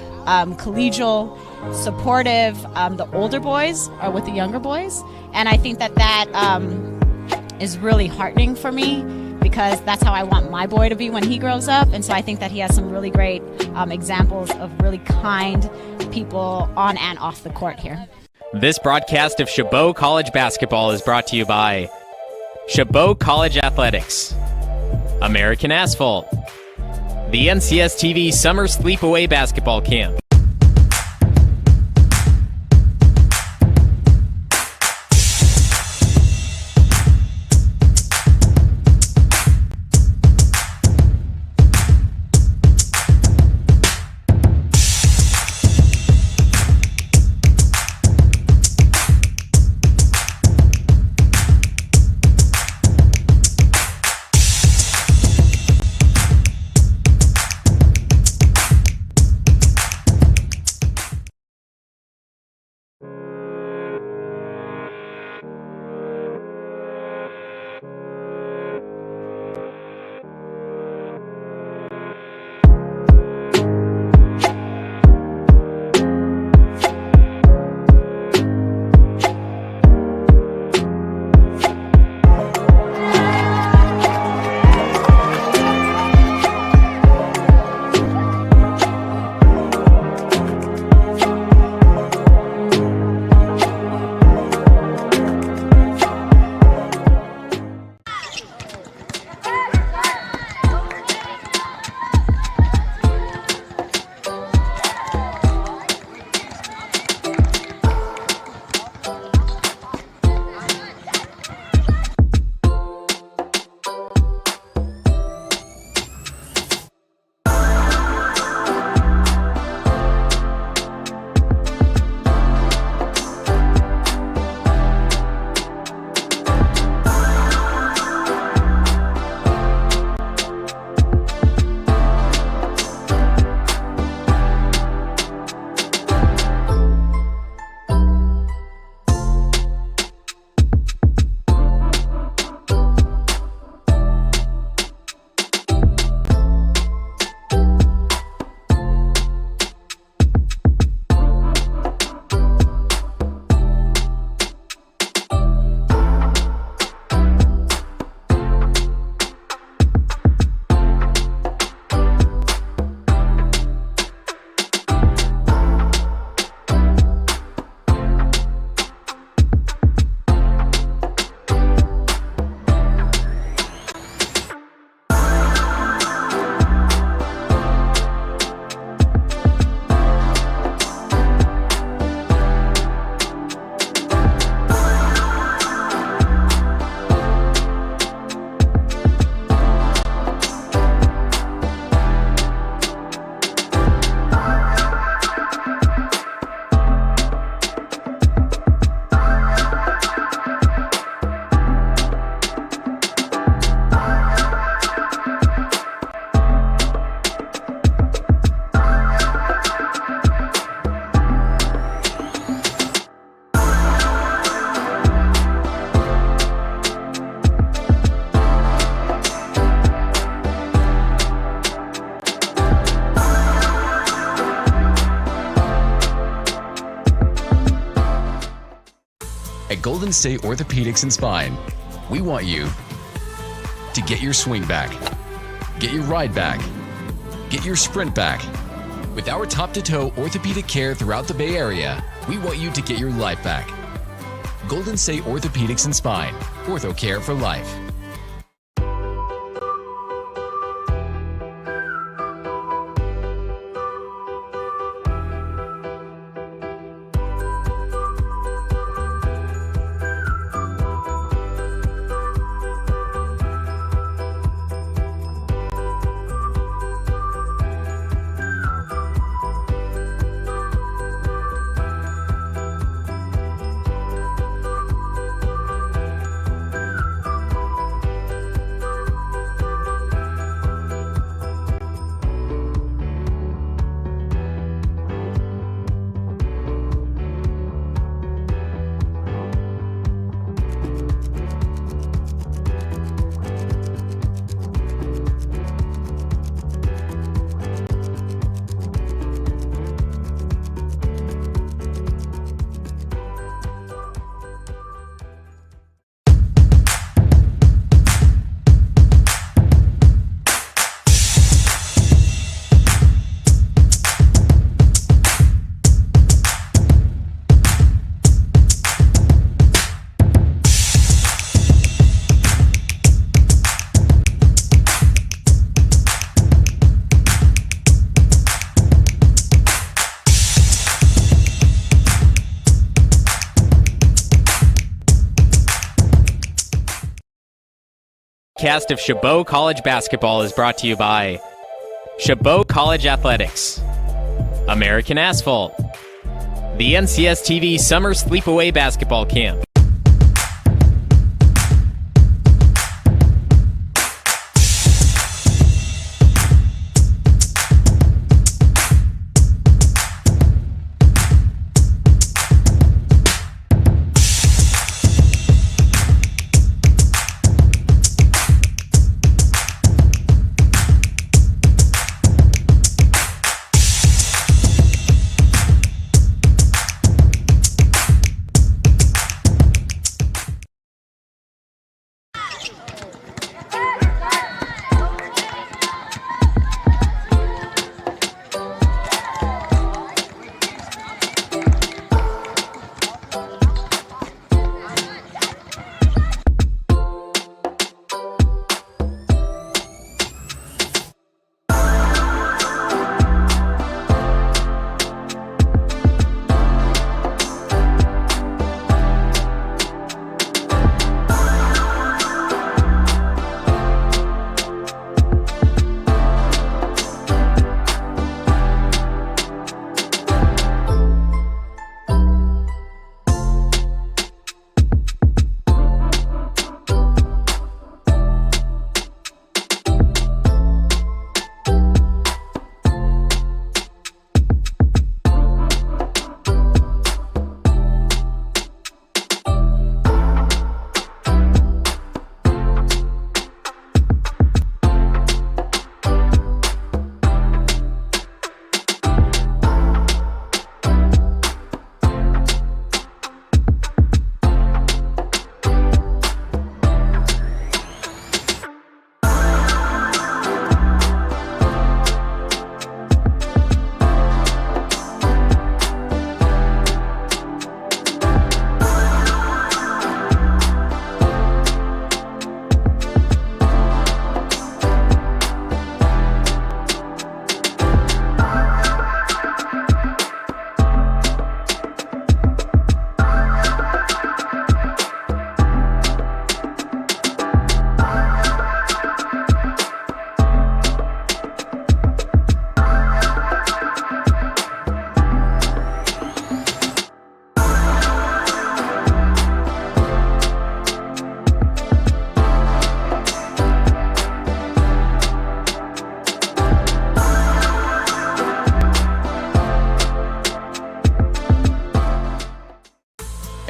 collegial, supportive the older boys are with the younger boys. And I think that is really heartening for me, because that's how I want my boy to be when he grows up. And so I think that he has some really great examples of really kind people on and off the court here. This broadcast of Chabot College Basketball is brought to you by Chabot College Athletics, American Asphalt, the NCS TV Summer Sleepaway Basketball Camp, At Golden State Orthopedics and Spine, we want you to get your swing back, get your ride back, get your sprint back. With our top-to-toe orthopedic care throughout the Bay Area, we want you to get your life back. Golden State Orthopedics and Spine, ortho care for life. Cast of Chabot College Basketball is brought to you by Chabot College Athletics, American Asphalt, the NCS TV Summer Sleepaway Basketball Camp,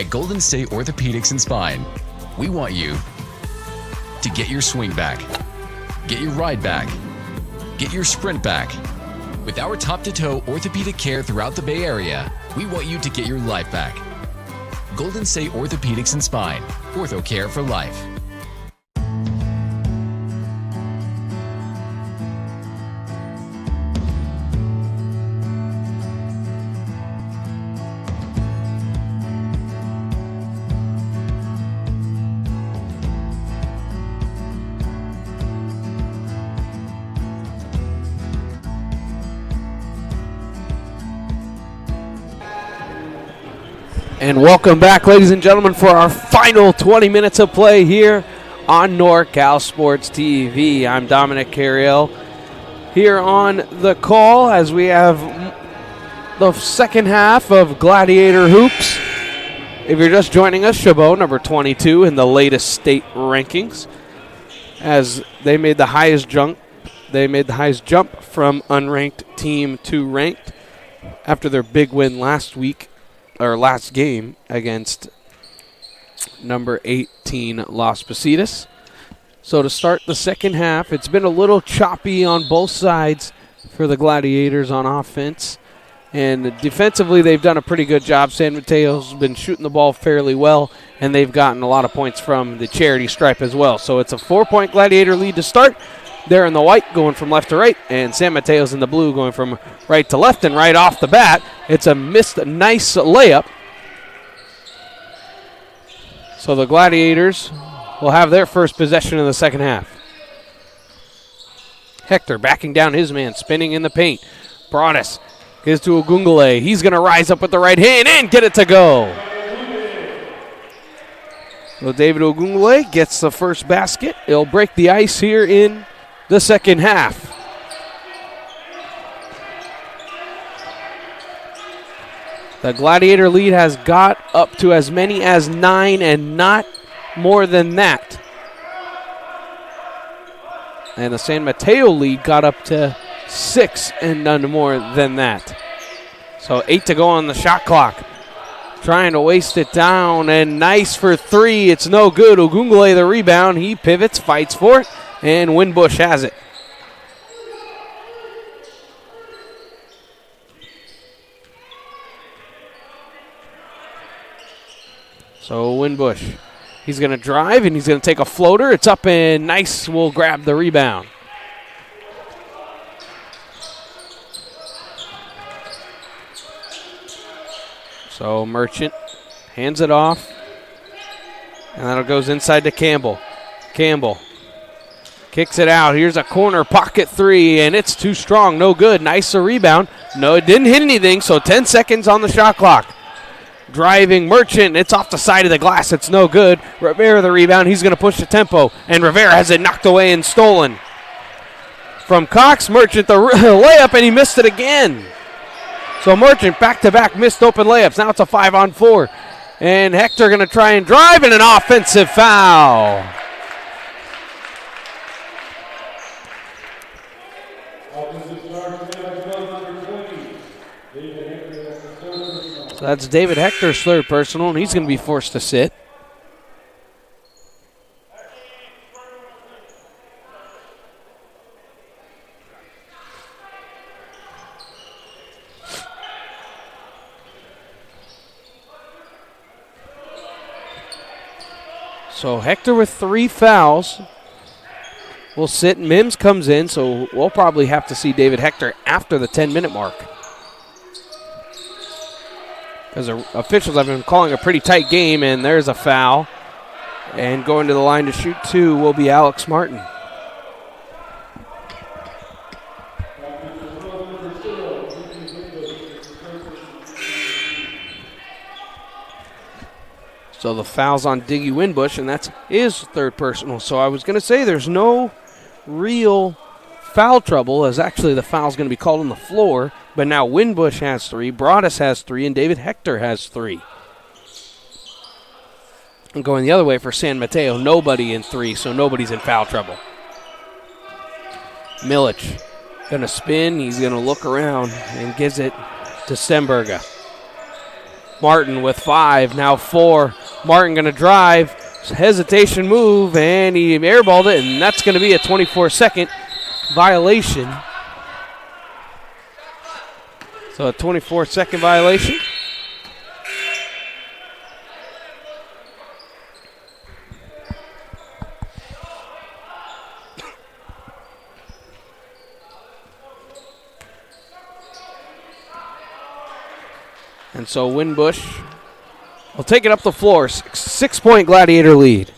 At Golden State Orthopedics and Spine, we want you to get your swing back, get your ride back, get your sprint back. With our top-to-toe orthopedic care throughout the Bay Area, we want you to get your life back. Golden State Orthopedics and Spine. Ortho care for life. And welcome back, ladies and gentlemen, for our final 20 minutes of play here on NorCal Sports TV. I'm Dominic Carriel here on the call as we have the second half of Gladiator Hoops. If you're just joining us, Chabot, number 22 in the latest state rankings, as they made the highest jump. They made the highest jump from unranked team to ranked after their big win last game against number 18 Las Positas. So to start the second half, it's been a little choppy on both sides for the Gladiators on offense. And defensively, they've done a pretty good job. San Mateo's been shooting the ball fairly well, and they've gotten a lot of points from the charity stripe as well. So it's a 4-point Gladiator lead to start. They're in the white going from left to right, and San Mateo's in the blue going from right to left. And right off the bat, it's a nice layup. So the Gladiators will have their first possession in the second half. Hector backing down his man, spinning in the paint. Broadus gives to Ogungule. He's going to rise up with the right hand and get it to go. So David Ogungule gets the first basket. He'll break the ice here in the second half. The Gladiator lead has got up to as many as 9 and not more than that. And the San Mateo lead got up to 6 and none more than that. So 8 to go on the shot clock. Trying to waste it down, and nice for 3. It's no good. Ogungule the rebound. He pivots, fights for it, and Winbush has it. So Winbush, he's going to drive, and he's going to take a floater. It's up, and nice will grab the rebound. So Merchant hands it off, and that goes inside to Campbell. Campbell kicks it out. Here's a corner pocket 3, and it's too strong. No good. Nice rebound. No, it didn't hit anything, so 10 seconds on the shot clock. Driving Merchant. It's off the side of the glass. It's no good. Rivera the rebound. He's going to push the tempo, and Rivera has it knocked away and stolen. From Cox, Merchant the layup, and he missed it again. So Merchant back-to-back missed open layups. Now it's a 5-on-4. And Hector going to try and drive, and an offensive foul. So that's David Hector's third personal, and he's going to be forced to sit. So Hector with 3 fouls will sit. Mims comes in, so we'll probably have to see David Hector after the 10-minute mark, because the officials have been calling a pretty tight game, and there's a foul. And going to the line to shoot 2 will be Alex Martin. So the foul's on Diggy Winbush, and that's his third personal. So I was going to say there's no real foul trouble, as actually the foul's going to be called on the floor. But now Winbush has 3, Broadus has 3, and David Hector has 3. And going the other way for San Mateo, nobody in 3, so nobody's in foul trouble. Milic going to spin. He's going to look around and gives it to Stemberga. Martin with 5, now 4. Martin going to drive, hesitation move, and he airballed it, and that's going to be a 24-second violation. So a 24-second violation. And so Winbush will take it up the floor. 6-point Gladiator lead.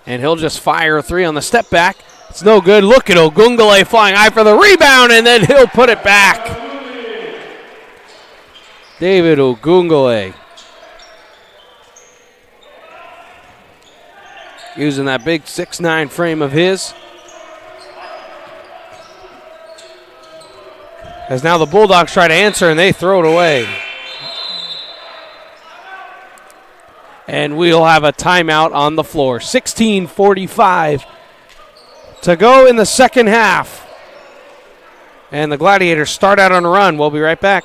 And he'll just fire a three on the step back. It's no good. Look at Ogungale flying high for the rebound, and then he'll put it back. David Ogungale. Using that big 6'9" frame of his. As now the Bulldogs try to answer, and they throw it away. And we'll have a timeout on the floor. 16:45 to go in the second half. And the Gladiators start out on a run. We'll be right back.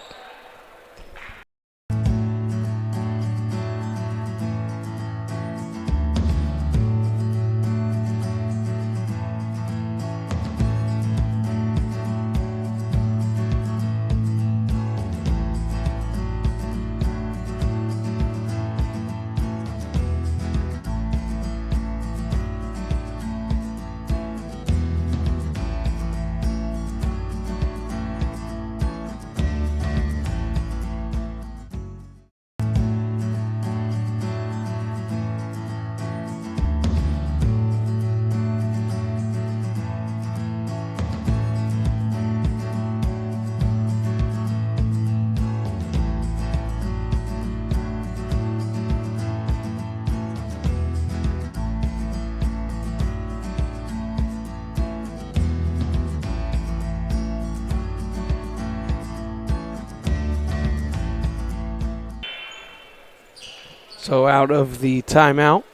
So out of the timeout,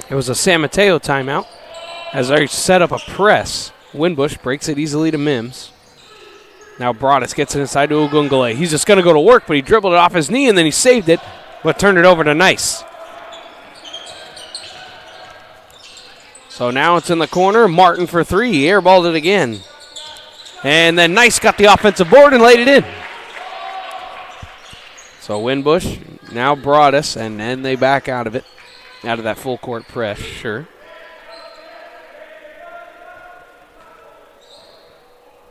it was a San Mateo timeout as they set up a press. Winbush breaks it easily to Mims. Now Broadus gets it inside to Ogungale. He's just going to go to work, but he dribbled it off his knee and then he saved it, but turned it over to Nice. So now it's in the corner. Martin for three. He airballed it again. And then Nice got the offensive board and laid it in. So Winbush, now Broadus, and then they back out of it, out of that full court press, sure.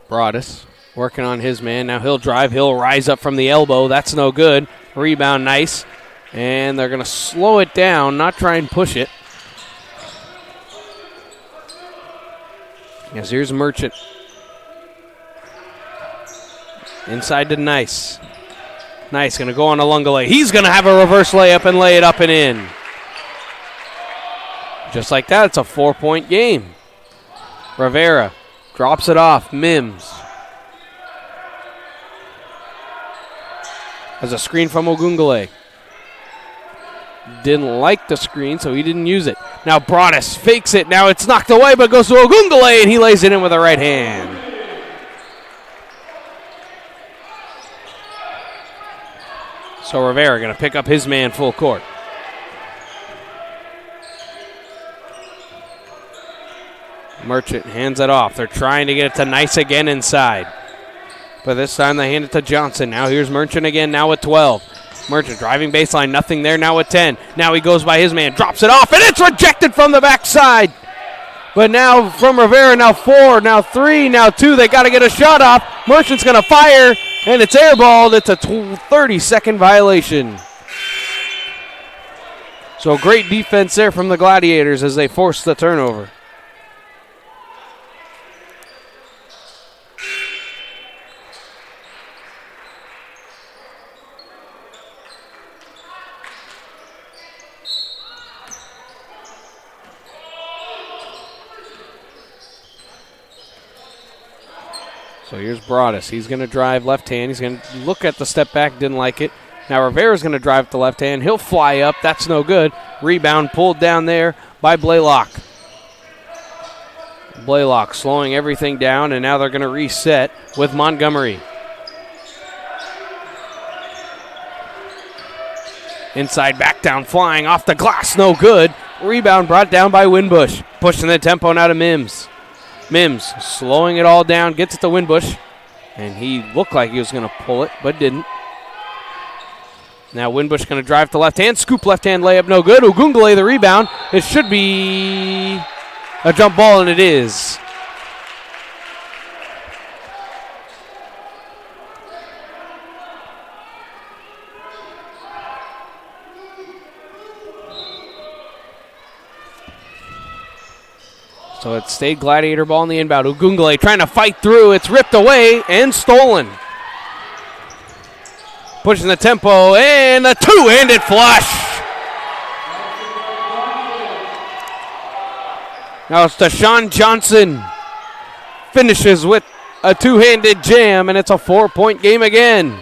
Broadus working on his man. Now he'll drive, he'll rise up from the elbow. That's no good. Rebound, Nice. And they're going to slow it down, not try and push it. Yes, here's Merchant. Inside to Nice. Nice, going to go on to Lungale. He's going to have a reverse layup and lay it up and in. Just like that, it's a 4-point game. Rivera drops it off. Mims. Has a screen from Ogungale. Didn't like the screen, so he didn't use it. Now Broadus fakes it. Now it's knocked away, but goes to Ogungale, and he lays it in with the right hand. So Rivera going to pick up his man full court. Merchant hands it off. They're trying to get it to Nice again inside. But this time they hand it to Johnson. Now here's Merchant again, now with 12. Merchant driving baseline, nothing there, now with 10. Now he goes by his man, drops it off, and it's rejected from the backside. But now from Rivera, now 4, now 3, now 2. They got to get a shot off. Merchant's going to fire. And it's airballed. It's a 30-second violation. So great defense there from the Gladiators as they force the turnover. So here's Broadus. He's going to drive left hand. He's going to look at the step back. Didn't like it. Now Rivera's going to drive with the left hand. He'll fly up. That's no good. Rebound pulled down there by Blaylock. Blaylock slowing everything down, and now they're going to reset with Montgomery. Inside back down, flying off the glass. No good. Rebound brought down by Winbush. Pushing the tempo now to Mims. Mims slowing it all down, gets it to Winbush, and he looked like he was going to pull it, but didn't. Now Winbush going to drive to left hand, scoop left hand layup, no good. Ogungale the rebound. It should be a jump ball, and it is. So it stayed Gladiator ball in the inbound. Ugungale trying to fight through. It's ripped away and stolen. Pushing the tempo and a two-handed flush. Now it's Deshaun Johnson. Finishes with a two-handed jam, and it's a 4-point game again.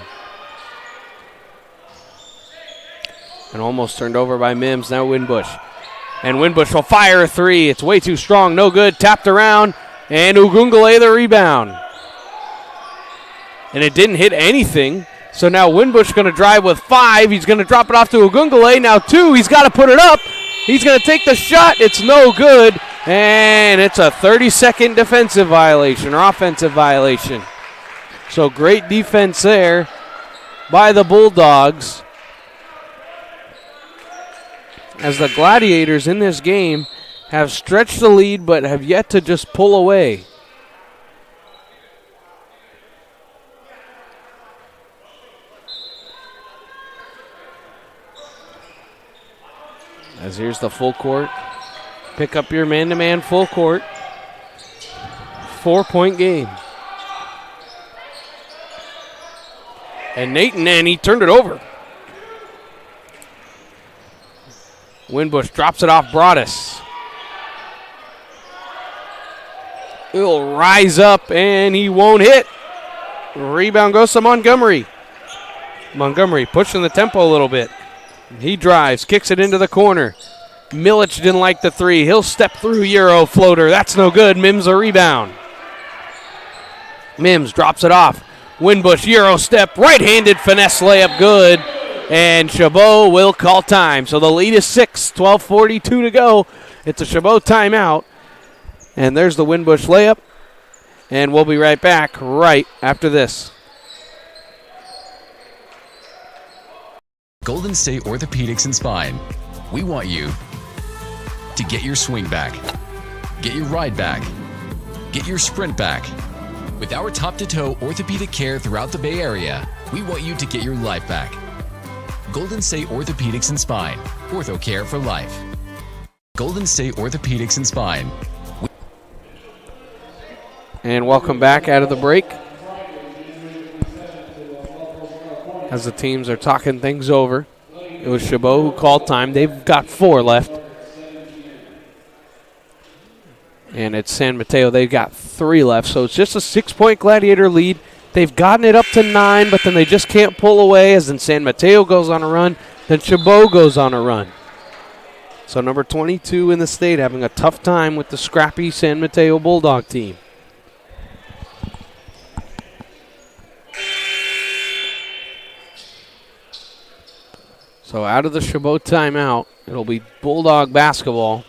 And almost turned over by Mims. Now Winbush. And Winbush will fire a three. It's way too strong. No good. Tapped around. And Ugungale the rebound. And it didn't hit anything. So now Winbush going to drive with 5. He's going to drop it off to Ugungale. Now 2. He's got to put it up. He's going to take the shot. It's no good. And it's a 30-second defensive violation or offensive violation. So great defense there by the Bulldogs, as the Gladiators in this game have stretched the lead but have yet to just pull away. As here's the full court. Pick up your man-to-man full court. 4-point game. And he turned it over. Winbush drops it off Broadus. He'll rise up and he won't hit. Rebound goes to Montgomery. Montgomery pushing the tempo a little bit. He drives, kicks it into the corner. Milic didn't like the three. He'll step through Euro floater. That's no good. Mims a rebound. Mims drops it off. Winbush Euro step, right-handed finesse layup good. And Chabot will call time. So the lead is 6, 12:42 to go. It's a Chabot timeout. And there's the Winbush layup. And we'll be right back right after this. Golden State Orthopedics and Spine. We want you to get your swing back, get your ride back, get your sprint back. With our top-to-toe orthopedic care throughout the Bay Area, we want you to get your life back. Golden State Orthopedics and Spine. Ortho care for life. Golden State Orthopedics and Spine. And welcome back out of the break. As the teams are talking things over. It was Chabot who called time. They've got 4 left. And it's San Mateo. They've got 3 left. So it's just a 6-point Gladiator lead. They've gotten it up to 9, but then they just can't pull away, as then San Mateo goes on a run. Then Chabot goes on a run. So number 22 in the state having a tough time with the scrappy San Mateo Bulldog team. So out of the Chabot timeout, it'll be Bulldog basketball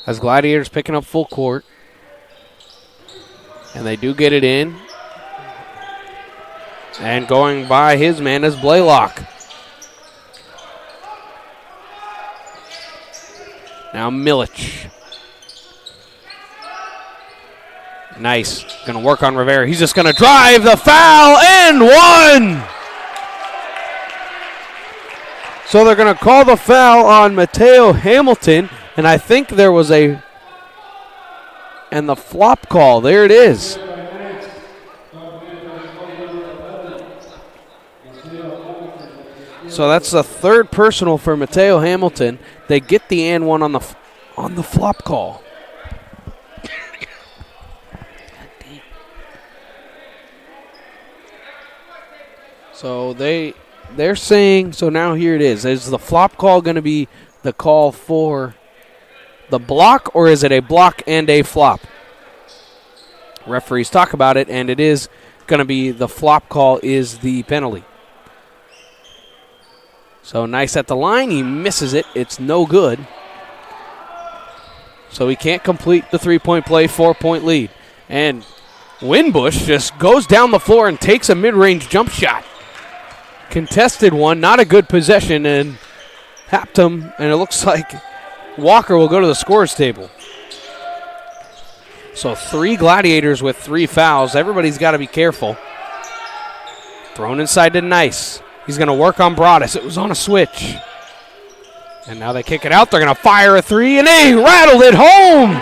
as Gladiators picking up full court. And they do get it in. And going by his man is Blaylock. Now Milic. Nice. Going to work on Rivera. He's just going to drive the foul and one. So they're going to call the foul on Mateo Hamilton. And I think there was and the flop call. There it is. So that's the 3rd personal for Mateo Hamilton. They get the and one on the flop call. So they're saying, so now here it is. Is the flop call going to be the call for the block, or is it a block and a flop? Referees talk about it, and it is going to be the flop call is the penalty. So nice at the line. He misses it. It's no good. So he can't complete the 3-point play, 4-point lead. And Winbush just goes down the floor and takes a mid-range jump shot. Contested one, not a good possession, and tapped him, and it looks like Walker will go to the scorer's table. So 3 Gladiators with 3 fouls. Everybody's got to be careful. Thrown inside to Nice. He's going to work on Broadus. It was on a switch. And now they kick it out. They're going to fire a 3, and they rattled it home.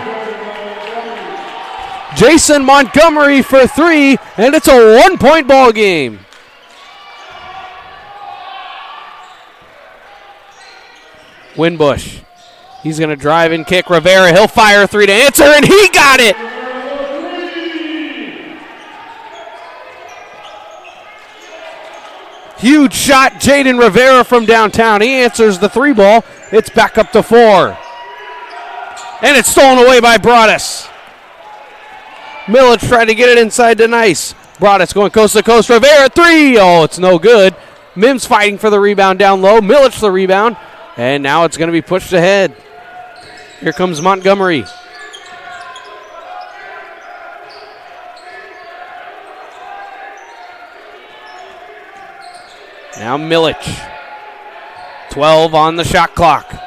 Jason Montgomery for three, and it's a 1-point ball game. Winbush. He's going to drive and kick. Rivera, he'll fire a three to answer, and he got it. Huge shot, Jaden Rivera from downtown. He answers the three ball. It's back up to 4. And it's stolen away by Broadus. Milic tried to get it inside to Nice. Broadus going coast to coast. Rivera, three. Oh, it's no good. Mims fighting for the rebound down low. Milic the rebound. And now it's going to be pushed ahead. Here comes Montgomery. Now Milic. 12 on the shot clock.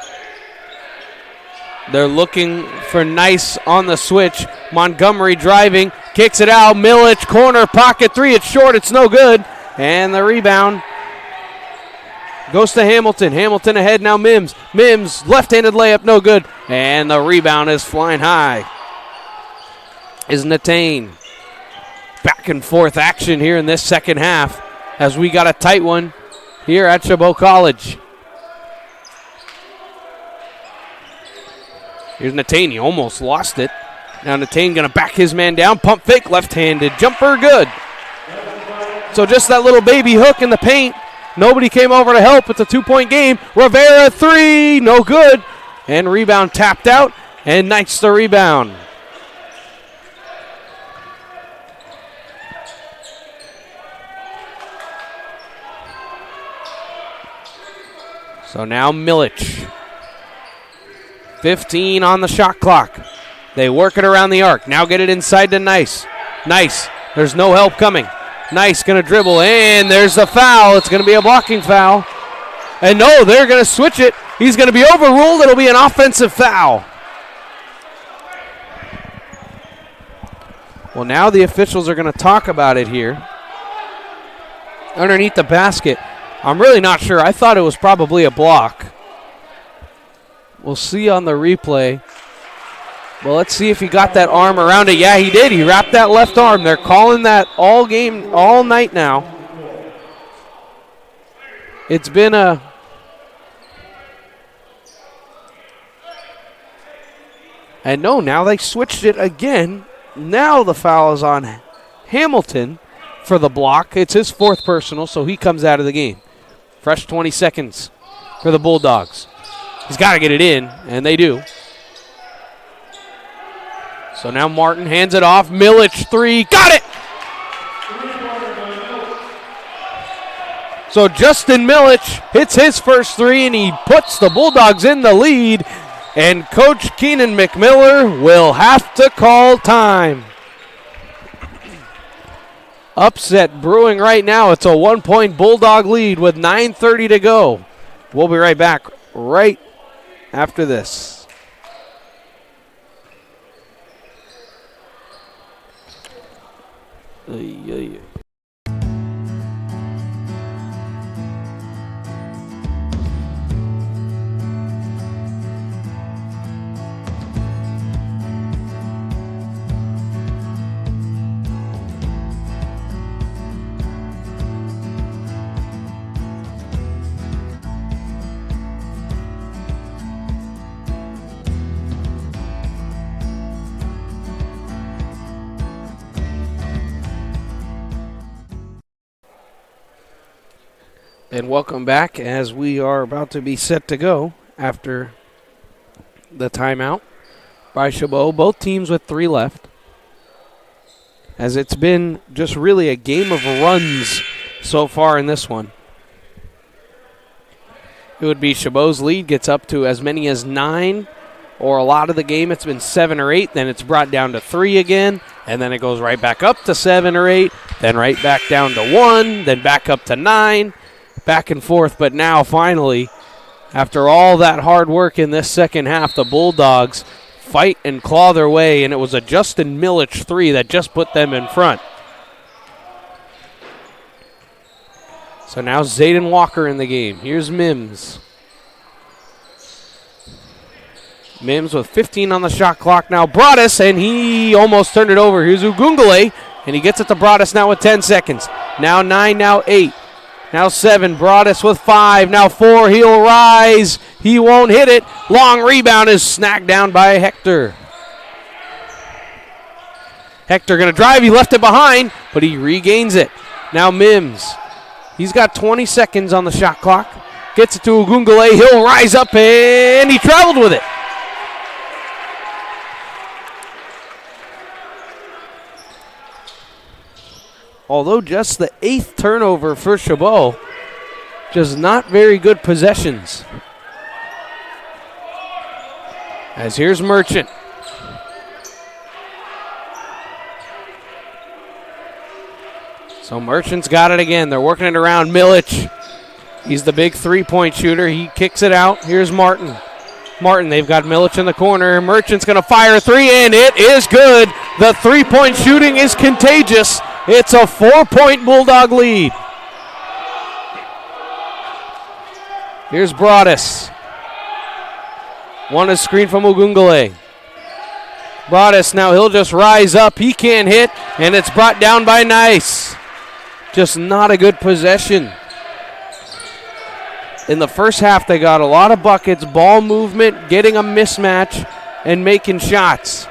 They're looking for Nice on the switch. Montgomery driving, kicks it out. Milic, corner, pocket three. It's short, it's no good. And the rebound goes to Hamilton. Hamilton ahead now, Mims. Mims, left-handed layup, no good. And the rebound is flying high. Is Natane. Back and forth action here in this second half as we got a tight one here at Chabot College. Here's Natane. He almost lost it. Now Natane going to back his man down. Pump fake, left-handed. Jumper, good. So just that little baby hook in the paint. Nobody came over to help. It's a 2-point game. Rivera, three, no good. And rebound tapped out. And Nice the rebound. So now Milic. 15 on the shot clock. They work it around the arc. Now get it inside to Nice. Nice. There's no help coming. Nice going to dribble, and there's a foul. It's going to be a blocking foul. And no, they're going to switch it. He's going to be overruled. It'll be an offensive foul. Well, now the officials are going to talk about it here. Underneath the basket. I'm really not sure. I thought it was probably a block. We'll see on the replay. Well, let's see if he got that arm around it. Yeah, he did. He wrapped that left arm. They're calling that all game, all night now. It's been a... And no, now they switched it again. Now the foul is on Hamilton for the block. It's his fourth personal, so he comes out of the game. Fresh 20 seconds for the Bulldogs. He's got to get it in, and they do. So now Martin hands it off. Milic, three. Got it! So Justin Milic hits his first three, and he puts the Bulldogs in the lead. And Coach Keenan McMiller will have to call time. Upset brewing right now. It's a 1-point Bulldog lead with 9:30 to go. We'll be right back right after this. And welcome back as we are about to be set to go after the timeout by Chabot. Both teams with 3 left. As it's been just really a game of runs so far in this one. It would be Chabot's lead gets up to as many as 9, or a lot of the game it's been 7 or 8, then it's brought down to 3 again, and then it goes right back up to 7 or 8, then right back down to 1, then back up to 9. Back and forth, but now finally, after all that hard work in this second half, the Bulldogs fight and claw their way, and it was a Justin Milic 3 that just put them in front. So now Zayden Walker in the game. Here's Mims. Mims with 15 on the shot clock now. Broadus, and he almost turned it over. Here's Ugungale, and he gets it to Broadus now with 10 seconds. Now 9, now 8, now 7. Broadus with 5, now 4. He'll rise. He won't hit it. Long rebound is snagged down by Hector. Hector going to drive. He left it behind, but he regains it. Now Mims. He's got 20 seconds on the shot clock. Gets it to Ugungale. He'll rise up, and he traveled with it. Although just the 8th turnover for Chabot, just not very good possessions. As here's Merchant. So Merchant's got it again. They're working it around Milic. He's the big three-point shooter. He kicks it out. Here's Martin. Martin, they've got Milic in the corner. Merchant's going to fire a 3, and it is good. The three-point shooting is contagious. It's a 4-point Bulldog lead. Here's Broadus. One is screened from Ugungale. Broadus, now he'll just rise up. He can't hit, and it's brought down by Nice. Just not a good possession. In the first half, they got a lot of buckets, ball movement, getting a mismatch, and making shots.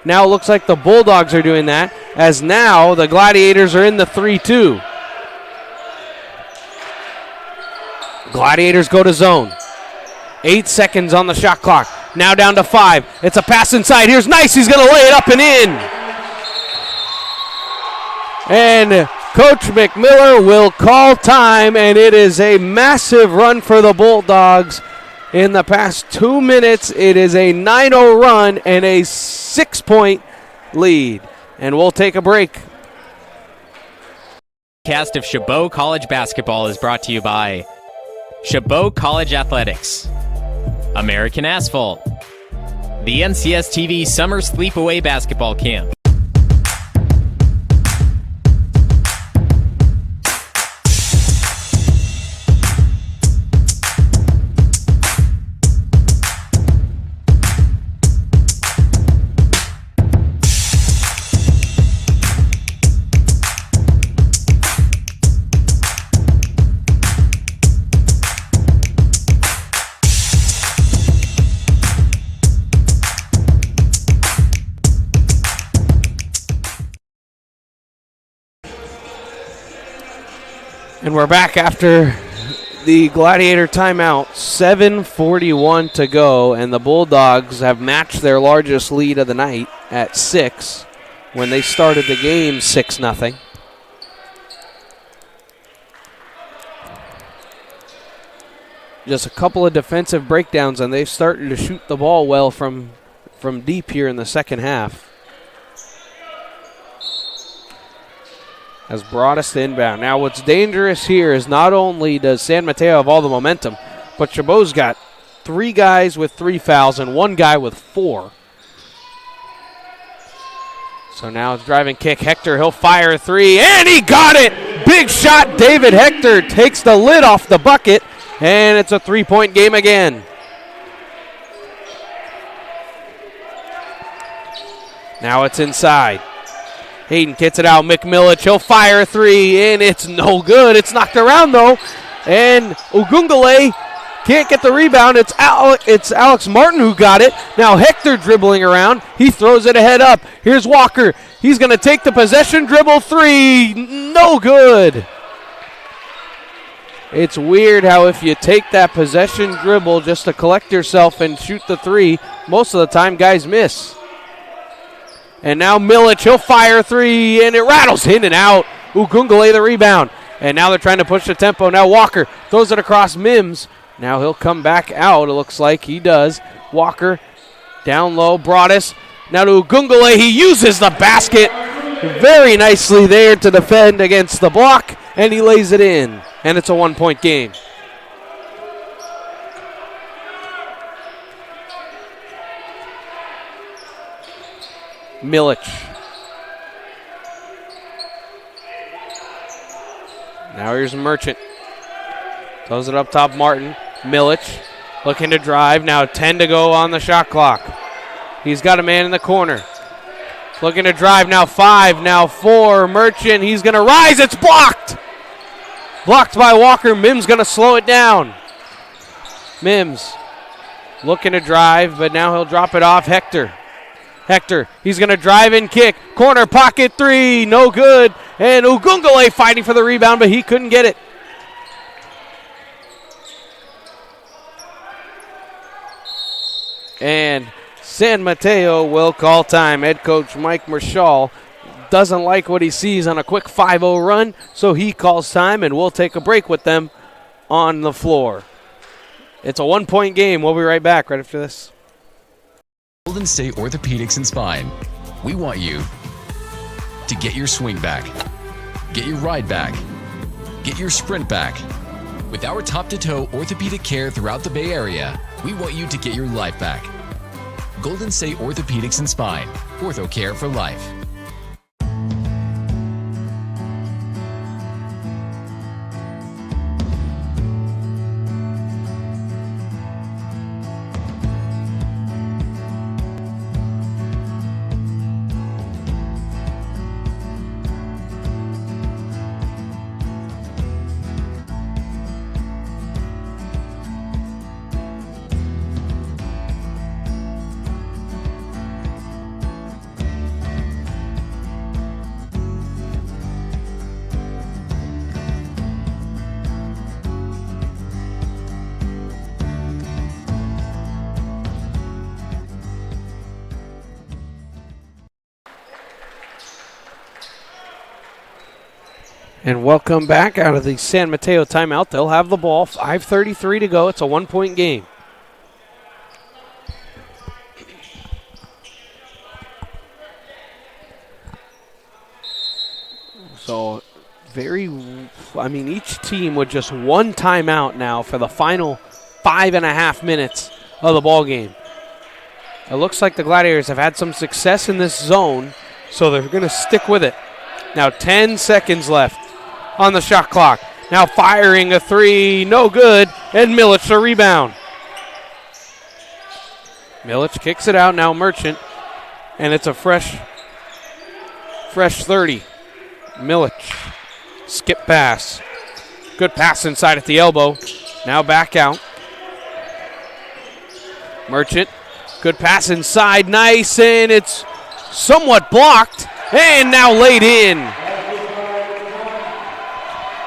Now it looks like the Bulldogs are doing that, as now the Gladiators are in the 3-2. Gladiators go to zone. 8 seconds on the shot clock. Now down to 5. It's a pass inside. Here's Nice. He's going to lay it up and in. And Coach McMiller will call time, and it is a massive run for the Bulldogs. In the past 2 minutes, it is a 9-0 run and a 6-point lead. And we'll take a break. Cast of Chabot College Basketball is brought to you by Chabot College Athletics, American Asphalt, the NCS TV Summer Sleepaway Basketball Camp. And we're back after the Gladiator timeout. 7:41 to go, and the Bulldogs have matched their largest lead of the night at 6 when they started the game 6-0. Just a couple of defensive breakdowns, and they've started to shoot the ball well from deep here in the second half. As Broadus to inbound. Now what's dangerous here is not only does San Mateo have all the momentum, but Chabot's got 3 guys with 3 fouls and 1 guy with 4. So now it's driving kick. Hector, he'll fire a 3, and he got it! Big shot. David Hector takes the lid off the bucket, and it's a 3-point game again. Now it's inside. Hayden gets it out. McMillich, he'll fire a 3, and it's no good. It's knocked around, though. And Ugungale can't get the rebound. It's Alex Martin who got it. Now Hector dribbling around. He throws it ahead up. Here's Walker. He's going to take the possession dribble 3. No good. It's weird how if you take that possession dribble just to collect yourself and shoot the 3, most of the time guys miss. And now Milic, he'll fire 3, and it rattles in and out. Ugungale the rebound. And now they're trying to push the tempo. Now Walker throws it across Mims. Now he'll come back out, it looks like he does. Walker down low, Broadus. Now to Ugungale, he uses the basket very nicely there to defend against the block, and he lays it in. And it's a 1-point game. Milic. Now here's Merchant. Throws it up top, Martin. Milic. Looking to drive. Now 10 to go on the shot clock. He's got a man in the corner. Looking to drive. Now 5. Now 4. Merchant. He's going to rise. It's blocked. Blocked by Walker. Mims going to slow it down. Mims looking to drive, but now he'll drop it off. Hector, he's going to drive and kick. Corner pocket 3. No good. And Ugungale fighting for the rebound, but he couldn't get it. And San Mateo will call time. Head coach Mike Marshall doesn't like what he sees on a quick 5-0 run, so he calls time, and we'll take a break with them on the floor. It's a 1-point game. We'll be right back right after this. Golden State Orthopedics and Spine. We want you to get your swing back, get your ride back, get your sprint back. With our top-to-toe orthopedic care throughout the Bay Area, we want you to get your life back. Golden State Orthopedics and Spine. Ortho care for life. And welcome back out of the San Mateo timeout. They'll have the ball. 5:33 to go. It's a 1-point game. So each team with just one timeout now for the final 5.5 minutes of the ball game. It looks like the Gladiators have had some success in this zone, so they're going to stick with it. Now 10 seconds left on the shot clock. Now firing a 3, no good, and Milic the rebound. Milic kicks it out, now Merchant, and it's a fresh 30. Milic, skip pass. Good pass inside at the elbow. Now back out. Merchant, good pass inside, nice, and it's somewhat blocked, and now laid in.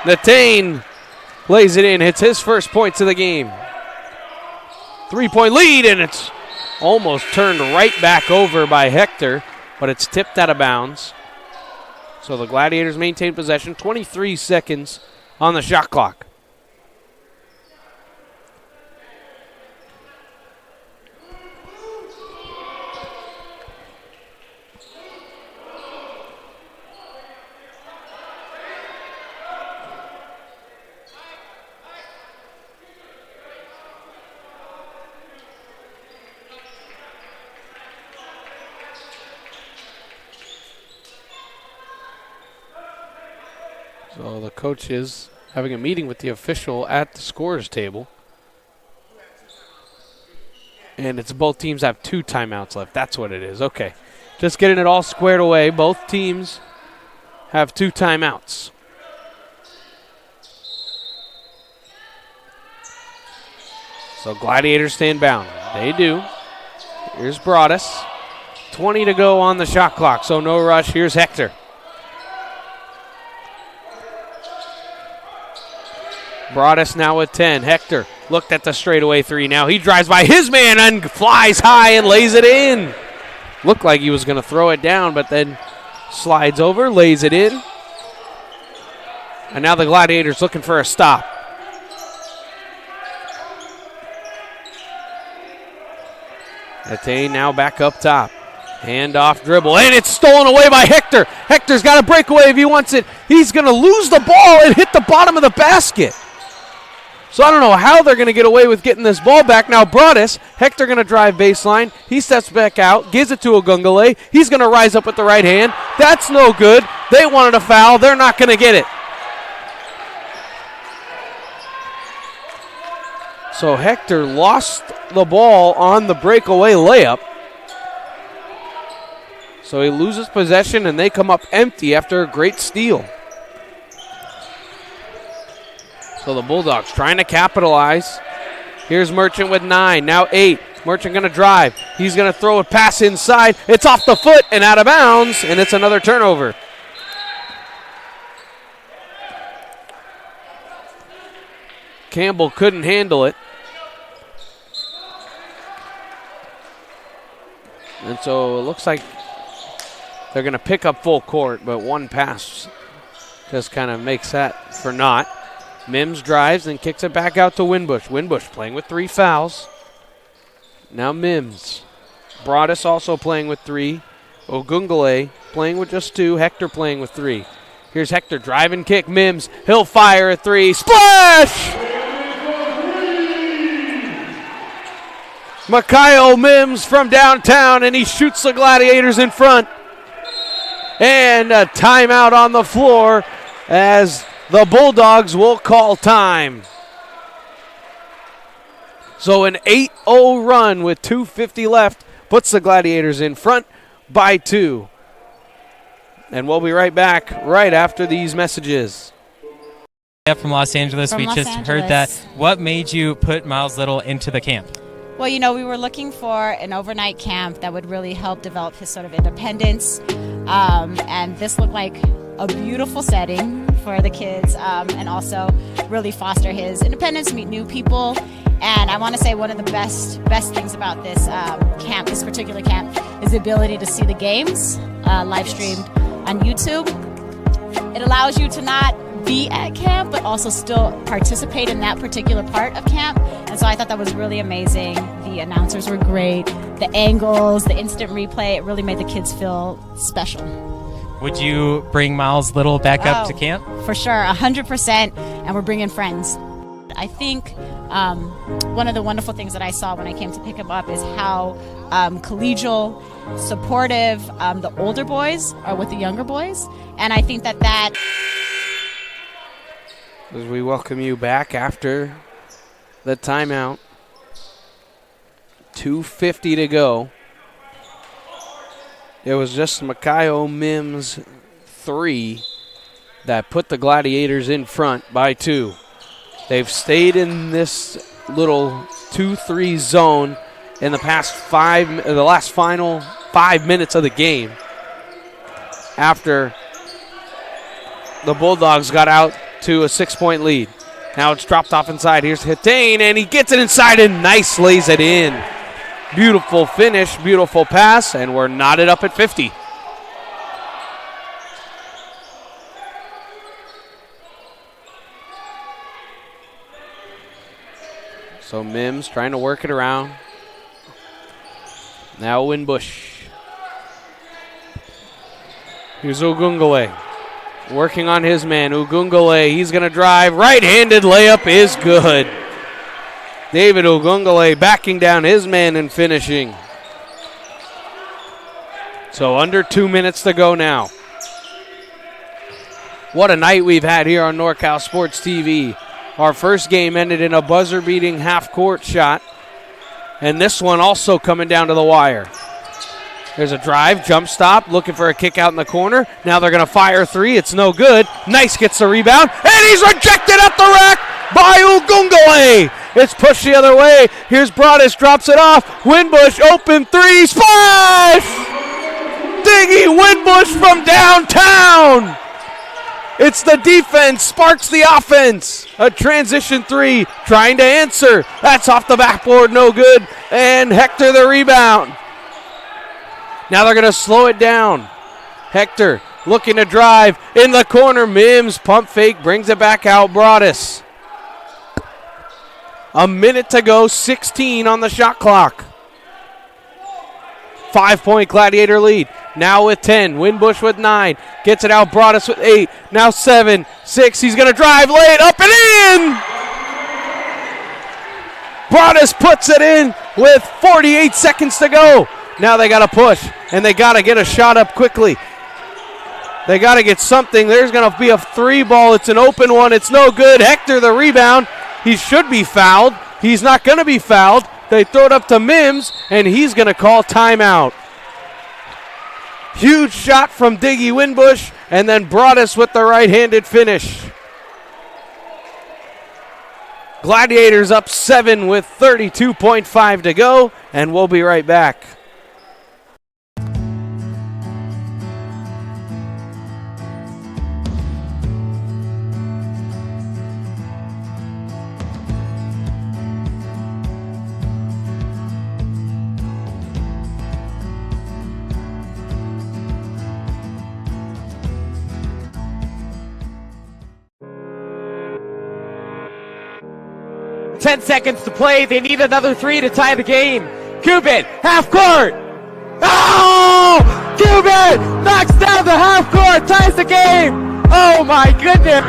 Natane lays it in, hits his first points of the game. 3-point lead, and it's almost turned right back over by Hector, but it's tipped out of bounds. So the Gladiators maintain possession, 23 seconds on the shot clock. So the coach is having a meeting with the official at the scorer's table. And it's both teams have 2 timeouts left. That's what it is. Okay. Just getting it all squared away. Both teams have 2 timeouts. So Gladiators stand bound. They do. Here's Broadus. 20 to go on the shot clock, so no rush. Here's Hector. Broadus now with 10. Hector looked at the straightaway 3. Now he drives by his man and flies high and lays it in. Looked like he was going to throw it down, but then slides over, lays it in. And now the Gladiators looking for a stop. Natane now back up top. Hand off dribble, and it's stolen away by Hector. Hector's got a breakaway if he wants it. He's going to lose the ball and hit the bottom of the basket. So I don't know how they're going to get away with getting this ball back. Now Broadus, Hector going to drive baseline. He steps back out, gives it to Ogungale. He's going to rise up with the right hand. That's no good. They wanted a foul. They're not going to get it. So Hector lost the ball on the breakaway layup. So he loses possession, and they come up empty after a great steal. So the Bulldogs trying to capitalize. Here's Merchant with 9, now 8. Merchant going to drive. He's going to throw a pass inside. It's off the foot and out of bounds, and it's another turnover. Campbell couldn't handle it. And so it looks like they're going to pick up full court, but one pass just kind of makes that for naught. Mims drives and kicks it back out to Winbush. Winbush playing with 3 fouls. Now Mims. Broadus also playing with 3. Ogungale playing with just 2. Hector playing with 3. Here's Hector, drive and kick. Mims, he'll fire a 3. Splash! Makayo Mims from downtown, and he shoots the Gladiators in front. And a timeout on the floor as the Bulldogs will call time. So an 8-0 run with 2:50 left puts the Gladiators in front by 2. And we'll be right back right after these messages. Yeah, from Los Angeles. From we Los just Angeles. heard that. What made you put Miles Little into the camp? Well, we were looking for an overnight camp that would really help develop his sort of independence. And this looked like a beautiful setting for the kids, and also really foster his independence, meet new people. And I want to say one of the best things about this camp, this particular camp, is the ability to see the games live streamed on YouTube. It allows you to not be at camp, but also still participate in that particular part of camp. And so I thought that was really amazing. The announcers were great. The angles, the instant replay, it really made the kids feel special. Would you bring Miles Little back up to camp? For sure, 100%, and we're bringing friends. I think one of the wonderful things that I saw when I came to pick him up is how collegial, supportive the older boys are with the younger boys. And I think that As we welcome you back after the timeout. 2:50 to go. It was just Makayo Mims' 3 that put the Gladiators in front by 2. They've stayed in this little 2-3 zone in the last final 5 minutes of the game after the Bulldogs got out to a 6-point lead. Now it's dropped off inside. Here's Hitain, and he gets it inside and nice lays it in. Beautiful finish, beautiful pass, and we're knotted up at 50. So Mims trying to work it around. Now Winbush. Here's Ogungale. Working on his man, Ogungale. He's going to drive. Right-handed layup is good. David Ogungale backing down his man and finishing. So under 2 minutes to go now. What a night we've had here on NorCal Sports TV. Our first game ended in a buzzer-beating half-court shot. And this one also coming down to the wire. There's a drive, jump stop, looking for a kick out in the corner. Now they're going to fire 3. It's no good. Nice gets the rebound, and he's rejected at the rack by Ogungale. It's pushed the other way. Here's Broadus, drops it off. Winbush, open 3, splash! Diggy Winbush from downtown. It's the defense, sparks the offense. A transition 3, trying to answer. That's off the backboard, no good. And Hector the rebound. Now they're going to slow it down. Hector looking to drive in the corner. Mims, pump fake, brings it back out. Broadus. A minute to go, 16 on the shot clock. 5-point Gladiator lead. Now with 10, Winbush with 9. Gets it out, Broadus with 8. Now 7, 6, he's going to drive, lay it up and in! Broadus puts it in with 48 seconds to go. Now they got to push, and they got to get a shot up quickly. They got to get something. There's going to be a 3 ball. It's an open one. It's no good. Hector the rebound. He should be fouled. He's not going to be fouled. They throw it up to Mims, and he's going to call timeout. Huge shot from Diggy Winbush, and then Broadus with the right-handed finish. Gladiators up 7 with 32.5 to go, and we'll be right back. Ten seconds to play. They need another 3 to tie the game. Cuban, half court. Oh! Cuban knocks down the half court, ties the game. Oh my goodness.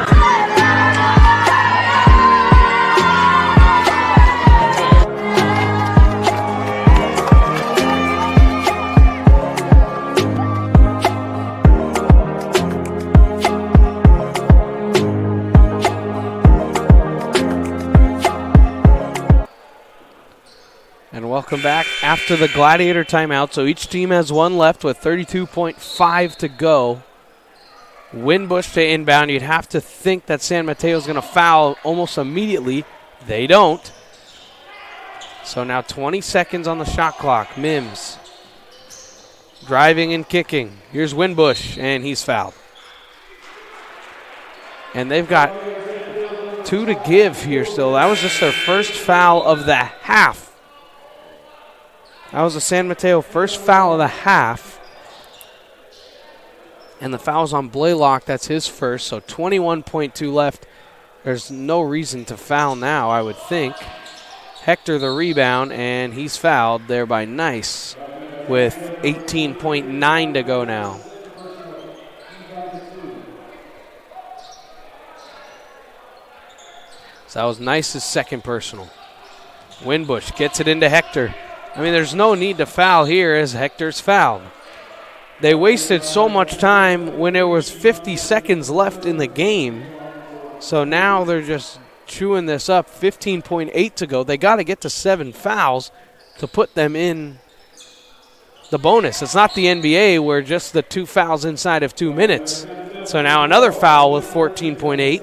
And welcome back after the Gladiator timeout. So each team has one left with 32.5 to go. Winbush to inbound. You'd have to think that San Mateo is going to foul almost immediately. They don't. So now 20 seconds on the shot clock. Mims driving and kicking. Here's Winbush, and he's fouled. And they've got 2 to give here still. That was just their first foul of the half. That was the San Mateo first foul of the half. And the foul's on Blaylock. That's his first. So 21.2 left. There's no reason to foul now, I would think. Hector the rebound, and he's fouled there by Nice with 18.9 to go now. So that was Nice's second personal. Winbush gets it into Hector. I mean, there's no need to foul here as Hector's fouled. They wasted so much time when there was 50 seconds left in the game. So now they're just chewing this up. 15.8 to go. They got to get to 7 fouls to put them in the bonus. It's not the NBA where just the 2 fouls inside of 2 minutes. So now another foul with 14.8.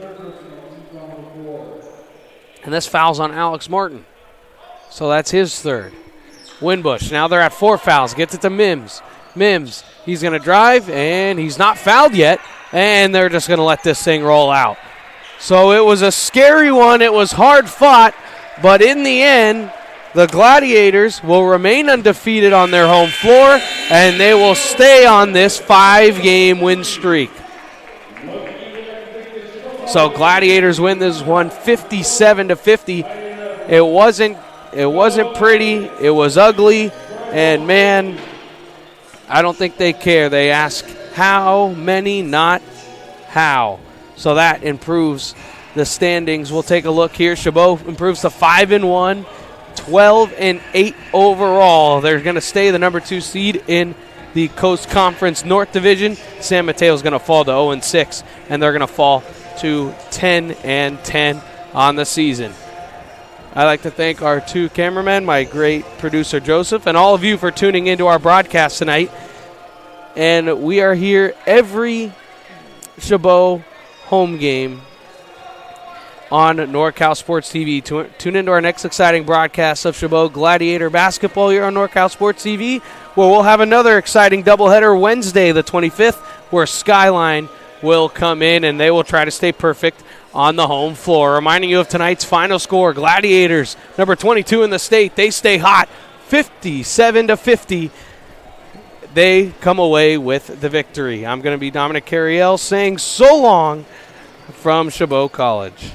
And this foul's on Alex Martin. So that's his third. Winbush, now they're at 4 fouls. Gets it to Mims. Mims, he's going to drive, and he's not fouled yet. And they're just going to let this thing roll out. So it was a scary one. It was hard fought. But in the end, the Gladiators will remain undefeated on their home floor, and they will stay on this 5-game win streak. So Gladiators win this one 57-50. It wasn't pretty. It was ugly. And, man, I don't think they care. They ask how many, not how. So that improves the standings. We'll take a look here. Chabot improves to 5-1, 12-8 overall. They're going to stay the number 2 seed in the Coast Conference North Division. San Mateo is going to fall to 0-6, and they're going to fall to 10-10 on the season. I'd like to thank our 2 cameramen, my great producer Joseph, and all of you for tuning into our broadcast tonight. And we are here every Chabot home game on NorCal Sports TV. Tune into our next exciting broadcast of Chabot Gladiator Basketball here on NorCal Sports TV, where we'll have another exciting doubleheader Wednesday the 25th, where Skyline will come in and they will try to stay perfect on the home floor. Reminding you of tonight's final score. Gladiators, number 22 in the state, they stay hot, 57-50. They come away with the victory. I'm going to be Dominic Carriel saying so long from Chabot College.